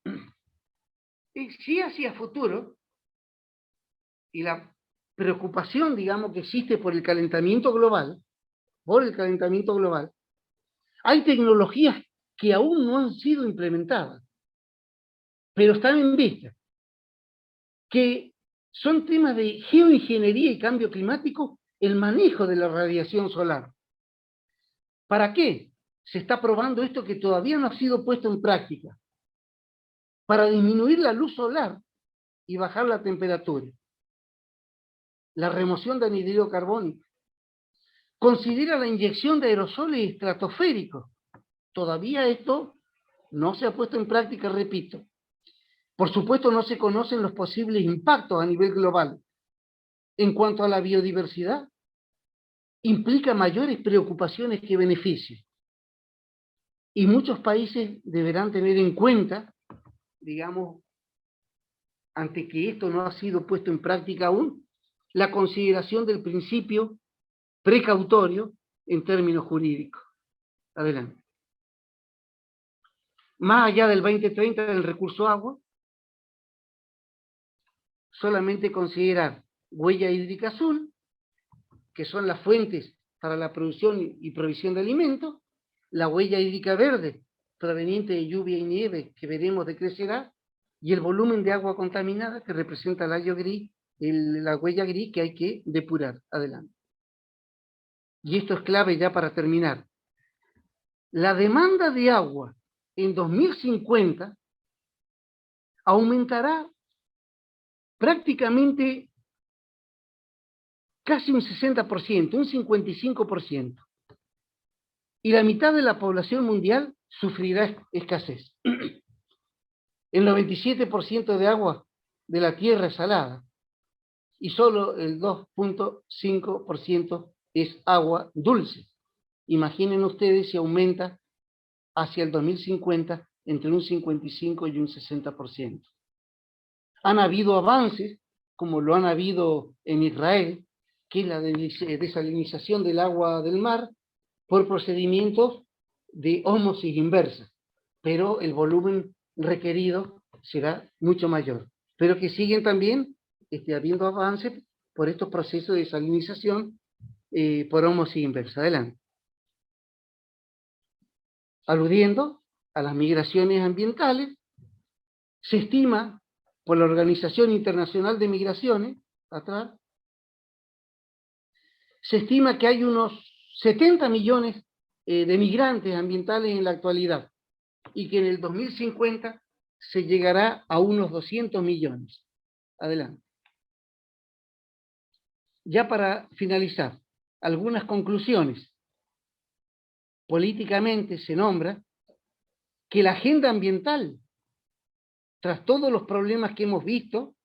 Y si hacia futuro, y la preocupación, digamos, que existe por el calentamiento global, hay tecnologías que aún no han sido implementadas, pero están en vista, que son temas de geoingeniería y cambio climático, el manejo de la radiación solar. ¿Para qué se está probando esto que todavía no ha sido puesto en práctica? Para disminuir la luz solar y bajar la temperatura. La remoción de anhídrido carbónico. Considera la inyección de aerosoles estratosféricos. Todavía esto no se ha puesto en práctica, repito. Por supuesto, no se conocen los posibles impactos a nivel global. En cuanto a la biodiversidad, implica mayores preocupaciones que beneficios. Y muchos países deberán tener en cuenta, digamos, ante que esto no ha sido puesto en práctica aún, la consideración del principio precautorio en términos jurídicos. Adelante. Más allá del 2030 del recurso agua, solamente considerar huella hídrica azul, que son las fuentes para la producción y provisión de alimentos, la huella hídrica verde, proveniente de lluvia y nieve, que veremos decrecerá, y el volumen de agua contaminada, que representa el hoyo gris, la huella gris que hay que depurar. Adelante. Y esto es clave ya para terminar. La demanda de agua en 2050 aumentará prácticamente casi un 60%, un 55%. Y la mitad de la población mundial sufrirá escasez. El 97% de agua de la tierra es salada y solo el 2.5% es agua dulce. Imaginen ustedes si aumenta hacia el 2050 entre un 55 y un 60%. Han habido avances, como lo han habido en Israel, que es la desalinización del agua del mar por procedimientos de ósmosis inversa, pero el volumen requerido será mucho mayor. Pero que siguen también habiendo avances por estos procesos de desalinización por ósmosis inversa. Adelante. Aludiendo a las migraciones ambientales, se estima por la Organización Internacional de Migraciones, atrás, se estima que hay unos 70 millones de migrantes ambientales en la actualidad y que en el 2050 se llegará a unos 200 millones. Adelante. Ya para finalizar, algunas conclusiones. Políticamente se nombra que la agenda ambiental, tras todos los problemas que hemos visto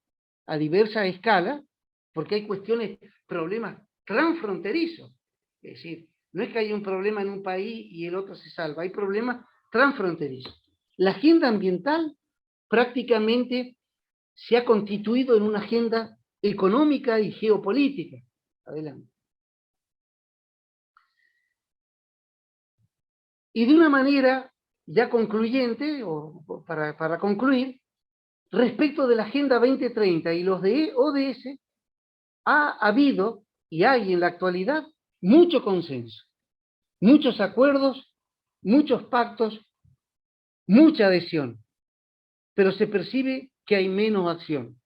a diversa escala, porque hay problemas transfronterizos, es decir, no es que haya un problema en un país y el otro se salva, hay problemas transfronterizos. La agenda ambiental prácticamente se ha constituido en una agenda económica y geopolítica. Adelante. Y de una manera ya concluyente, o para concluir, respecto de la Agenda 2030 y los de ODS, ha habido y hay en la actualidad mucho consenso, muchos acuerdos, muchos pactos, mucha adhesión, pero se percibe que hay menos acción.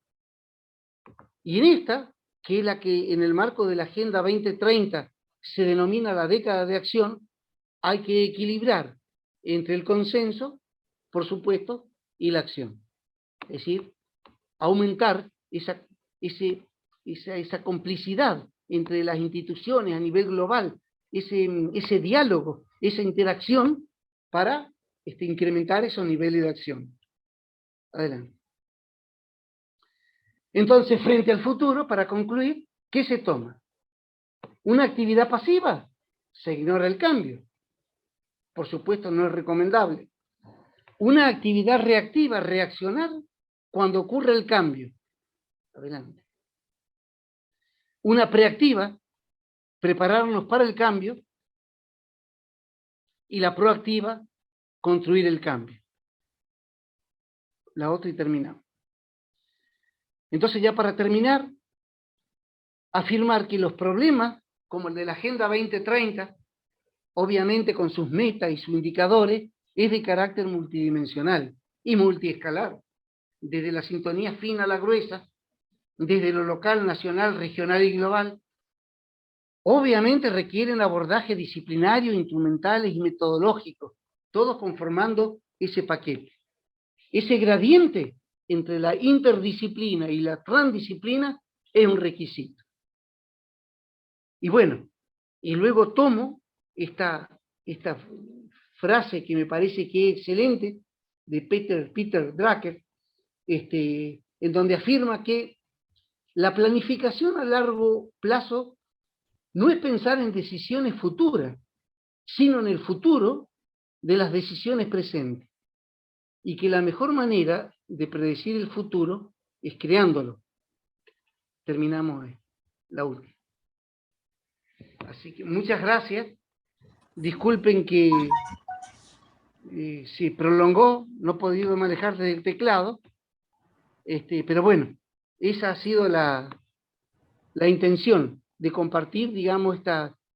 Y en esta, que es la que en el marco de la Agenda 2030 se denomina la década de acción, hay que equilibrar entre el consenso, por supuesto, y la acción. Es decir, aumentar esa complicidad entre las instituciones a nivel global, ese diálogo, esa interacción para incrementar esos niveles de acción. Adelante. Entonces, frente al futuro, para concluir, ¿qué se toma? Una actividad pasiva, se ignora el cambio. Por supuesto, no es recomendable. Una actividad reactiva, reaccionar cuando ocurre el cambio. Adelante. Una preactiva, prepararnos para el cambio. Y la proactiva, construir el cambio. La otra y terminamos. Entonces, ya para terminar, afirmar que los problemas, como el de la Agenda 2030, obviamente con sus metas y sus indicadores, es de carácter multidimensional y multiescalar, desde la sintonía fina a la gruesa, desde lo local, nacional, regional y global. Obviamente requieren abordajes disciplinarios, instrumentales y metodológicos, todos conformando ese paquete. Ese gradiente entre la interdisciplina y la transdisciplina es un requisito. Y bueno, y luego tomo esta frase que me parece que es excelente, de Peter Drucker, en donde afirma que la planificación a largo plazo no es pensar en decisiones futuras, sino en el futuro de las decisiones presentes. Y que la mejor manera de predecir el futuro es creándolo. Terminamos la última. Así que muchas gracias. Disculpen que se prolongó, no he podido manejar desde el teclado, pero bueno, esa ha sido la intención de compartir, digamos,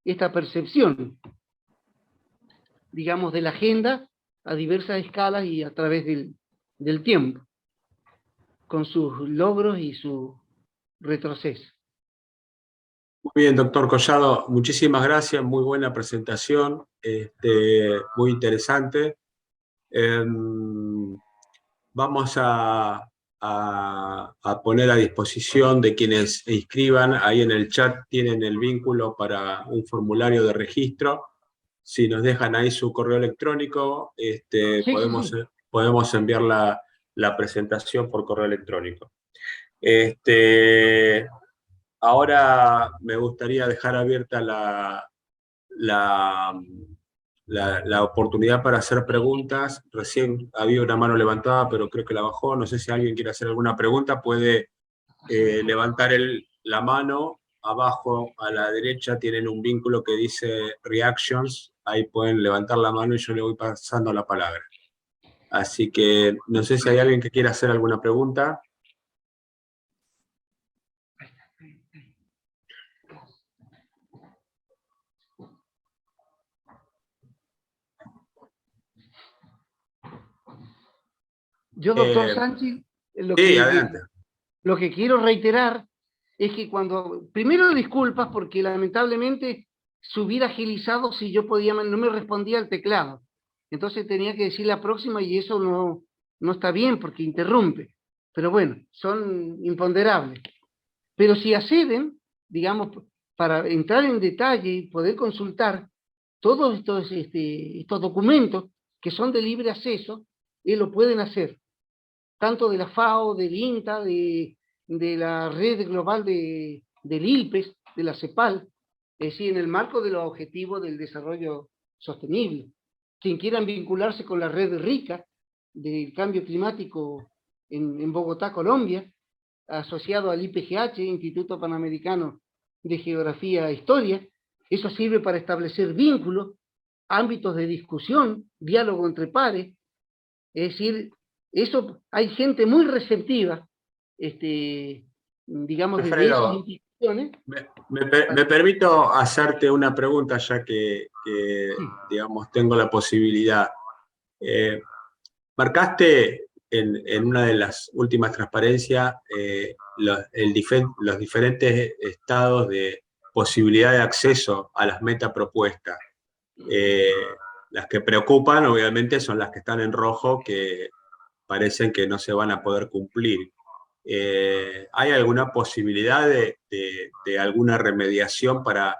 esta percepción, digamos, de la agenda a diversas escalas y a través del tiempo, con sus logros y su retroceso. Muy bien, doctor Collado, muchísimas gracias, muy buena presentación, muy interesante. Vamos a poner a disposición de quienes se inscriban, ahí en el chat tienen el vínculo para un formulario de registro. Si nos dejan ahí su correo electrónico, Sí. podemos enviar la presentación por correo electrónico. Ahora me gustaría dejar abierta la oportunidad para hacer preguntas. Recién había una mano levantada, pero creo que la bajó. No sé si alguien quiere hacer alguna pregunta. Puede levantar la mano. Abajo a la derecha tienen un vínculo que dice Reactions. Ahí pueden levantar la mano y yo le voy pasando la palabra. Así que no sé si hay alguien que quiera hacer alguna pregunta. Yo, doctor Sánchez, adelante. Lo que quiero reiterar es que primero disculpas porque lamentablemente se hubiera agilizado si yo no me respondía al teclado. Entonces tenía que decir la próxima y eso no está bien porque interrumpe. Pero bueno, son imponderables. Pero si acceden, digamos, para entrar en detalle y poder consultar todos estos documentos que son de libre acceso, lo pueden hacer. Tanto de la FAO, del INTA, de la red global del ILPES, de la CEPAL, es decir, en el marco de los objetivos del desarrollo sostenible. Quien quieran vincularse con la red RICA, del cambio climático en Bogotá, Colombia, asociado al IPGH, Instituto Panamericano de Geografía e Historia, eso sirve para establecer vínculos, ámbitos de discusión, diálogo entre pares, es decir, eso hay gente muy receptiva, digamos, desde esas instituciones. Me permito hacerte una pregunta, ya que Sí. digamos, tengo la posibilidad. Marcaste en una de las últimas transparencias los diferentes estados de posibilidad de acceso a las metas propuestas. Las que preocupan, obviamente, son las que están en rojo, que parecen que no se van a poder cumplir. ¿Hay alguna posibilidad de alguna remediación para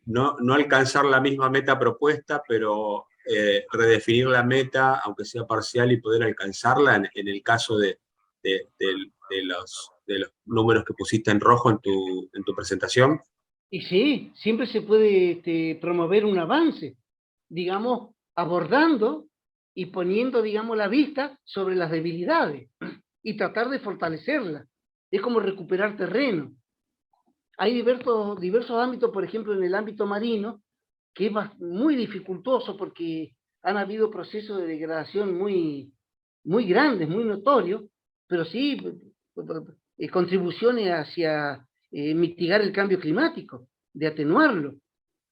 no alcanzar la misma meta propuesta, pero redefinir la meta, aunque sea parcial, y poder alcanzarla en el caso de los números que pusiste en rojo en tu presentación? Y sí, siempre se puede promover un avance, digamos, abordando y poniendo, digamos, la vista sobre las debilidades y tratar de fortalecerlas. Es como recuperar terreno. Hay diversos ámbitos, por ejemplo, en el ámbito marino, que es muy dificultoso porque han habido procesos de degradación muy grandes, muy notorios, pero sí contribuciones hacia mitigar el cambio climático, de atenuarlo.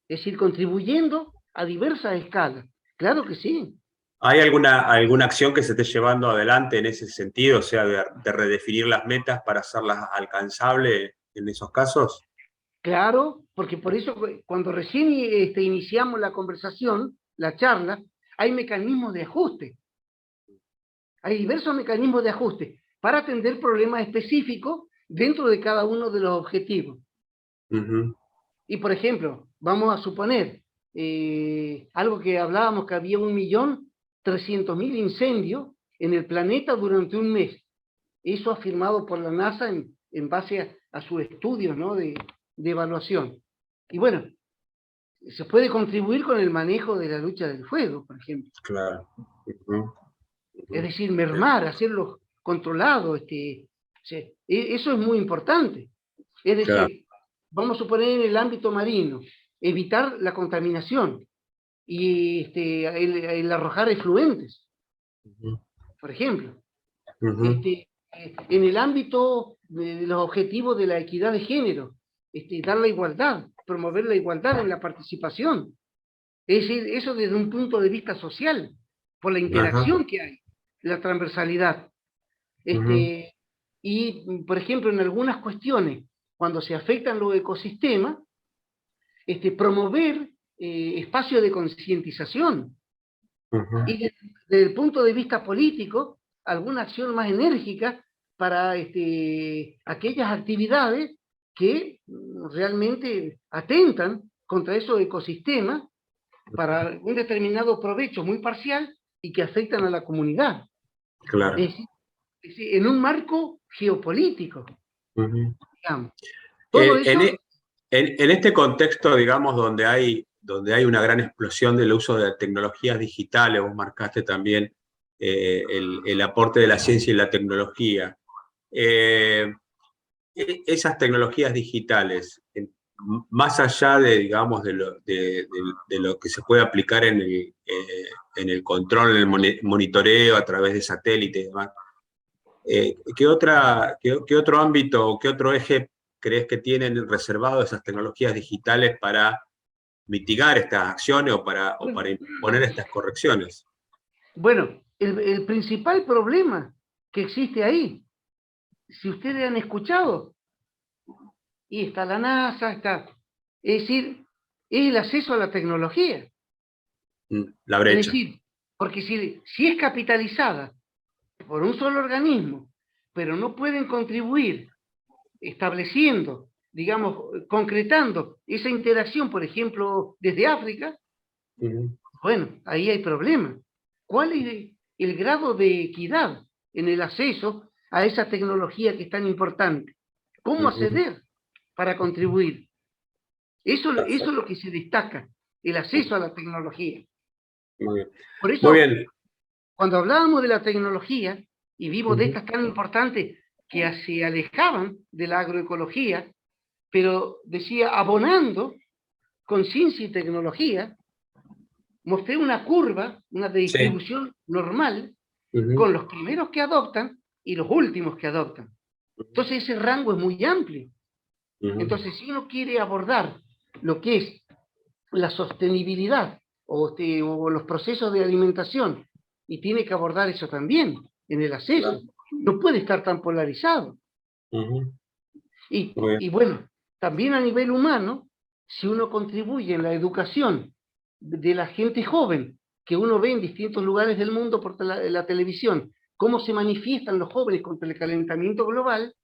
Es decir, contribuyendo a diversas escalas. Claro que sí. ¿Hay alguna acción que se esté llevando adelante en ese sentido, o sea, de redefinir las metas para hacerlas alcanzables en esos casos? Claro, porque por eso cuando recién iniciamos la conversación, la charla, hay mecanismos de ajuste. Hay diversos mecanismos de ajuste para atender problemas específicos dentro de cada uno de los objetivos. Y por ejemplo, vamos a suponer, algo que hablábamos, que había 1.300.000 incendios en el planeta durante un mes. Eso afirmado por la NASA en base a sus estudios, ¿no?, de evaluación. Y bueno, se puede contribuir con el manejo de la lucha del fuego, por ejemplo. Claro. Es decir, mermar, hacerlo controlado. Eso es muy importante. Es decir, Claro. vamos a suponer en el ámbito marino, evitar la contaminación y el arrojar efluentes, por ejemplo. En el ámbito de los objetivos de la equidad de género, dar la igualdad, promover la igualdad en la participación. Es decir, eso desde un punto de vista social, por la interacción que hay, la transversalidad. Y, por ejemplo, en algunas cuestiones, cuando se afectan los ecosistemas, promover espacios de concientización. Y desde el punto de vista político, alguna acción más enérgica para aquellas actividades que realmente atentan contra esos ecosistemas para un determinado provecho muy parcial y que afectan a la comunidad. Claro. Es decir, en un marco geopolítico, digamos. En este contexto, digamos, donde hay una gran explosión del uso de tecnologías digitales, vos marcaste también el aporte de la ciencia y la tecnología. Esas tecnologías digitales, más allá de, digamos, de lo que se puede aplicar en el control, en el monitoreo a través de satélite y demás, ¿qué otro ámbito o qué otro eje crees que tienen reservado esas tecnologías digitales para mitigar estas acciones o para imponer estas correcciones? Bueno, el principal problema que existe ahí, si ustedes han escuchado, y está la NASA, es decir, es el acceso a la tecnología. La brecha. Es decir, porque si es capitalizada por un solo organismo, pero no pueden contribuir estableciendo, digamos, concretando esa interacción, por ejemplo, desde África, bueno, ahí hay problema. ¿Cuál es el grado de equidad en el acceso a esa tecnología que es tan importante? ¿Cómo acceder para contribuir? Eso es lo que se destaca, el acceso a la tecnología. Muy bien. Por eso, muy bien. Cuando hablábamos de la tecnología, y vimos de estas tan importantes que se alejaban de la agroecología, pero decía, abonando con ciencia y tecnología, mostré una curva, una de distribución normal, con los primeros que adoptan y los últimos que adoptan. Entonces ese rango es muy amplio. Entonces, si uno quiere abordar lo que es la sostenibilidad o los procesos de alimentación, y tiene que abordar eso también en el acceso, no puede estar tan polarizado. Y bueno, también a nivel humano, si uno contribuye en la educación de la gente joven, que uno ve en distintos lugares del mundo por la televisión, cómo se manifiestan los jóvenes contra el calentamiento global,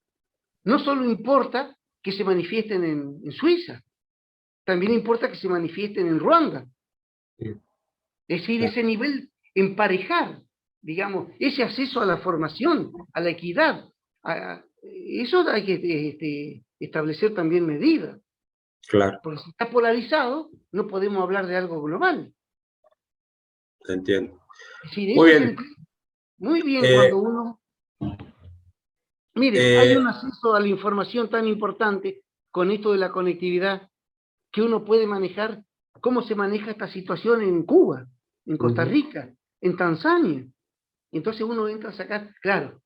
no solo importa que se manifiesten en Suiza, también importa que se manifiesten en Ruanda. Es decir, ese nivel, emparejar, digamos, ese acceso a la formación, a la equidad, eso hay que establecer también medidas. Claro. Porque si está polarizado, no podemos hablar de algo global. Te entiendo. Es decir, Muy bien. Muy bien cuando uno... Mire, hay un acceso a la información tan importante con esto de la conectividad que uno puede manejar cómo se maneja esta situación en Cuba, en Costa Rica, en Tanzania. Entonces uno entra a sacar, claro,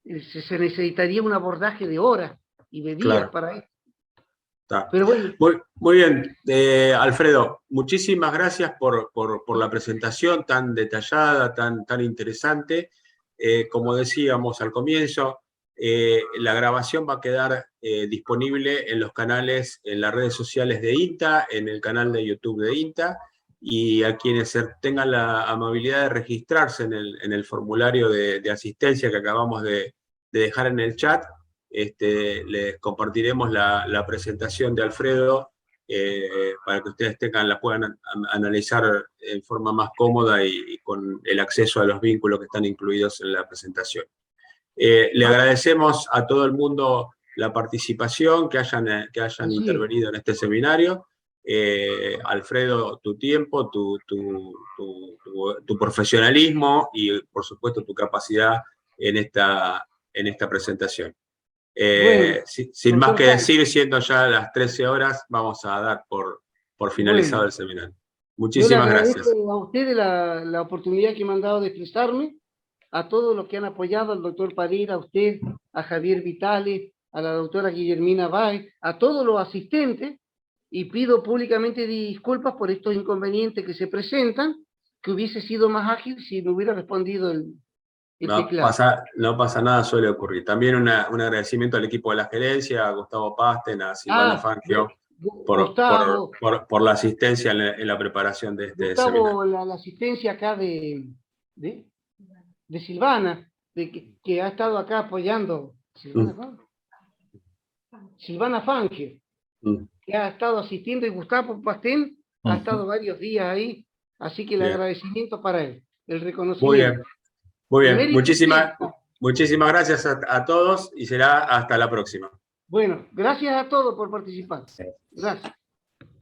se necesitaría un abordaje de horas y de días para esto. Pero bueno. Muy bien, Alfredo, muchísimas gracias por la presentación tan detallada, tan interesante. Como decíamos al comienzo, la grabación va a quedar disponible en los canales, en las redes sociales de INTA, en el canal de YouTube de INTA, y a quienes tengan la amabilidad de registrarse en el formulario de asistencia que acabamos de dejar en el chat, les compartiremos la presentación de Alfredo para que ustedes la puedan analizar en forma más cómoda y con el acceso a los vínculos que están incluidos en la presentación. Le agradecemos a todo el mundo la participación, que hayan intervenido en este seminario. Alfredo, tu tiempo, tu profesionalismo y, por supuesto, tu capacidad en esta presentación. Bueno, sin más que Juan, decir, siendo ya las 13 horas, vamos a dar por finalizado el seminario. Muchísimas gracias. Yo le agradezco a ustedes la oportunidad que me han dado de expresarme, a todos los que han apoyado, al doctor Padilla, a usted, a Javier Vitale, a la doctora Guillermina Báez, a todos los asistentes, y pido públicamente disculpas por estos inconvenientes que se presentan, que hubiese sido más ágil si me hubiera respondido el teclado. No pasa nada, suele ocurrir. También un agradecimiento al equipo de la gerencia, a Gustavo Pasten, a Silvana Fangio, por la asistencia en la preparación de este seminario. La asistencia acá de Silvana, que ha estado acá apoyando. Silvana Fangio, que ha estado asistiendo, y Gustavo Pastén ha estado varios días ahí, así que el agradecimiento para él, el reconocimiento. Muy bien. Muchísimas gracias a todos y será hasta la próxima. Bueno, gracias a todos por participar. Gracias.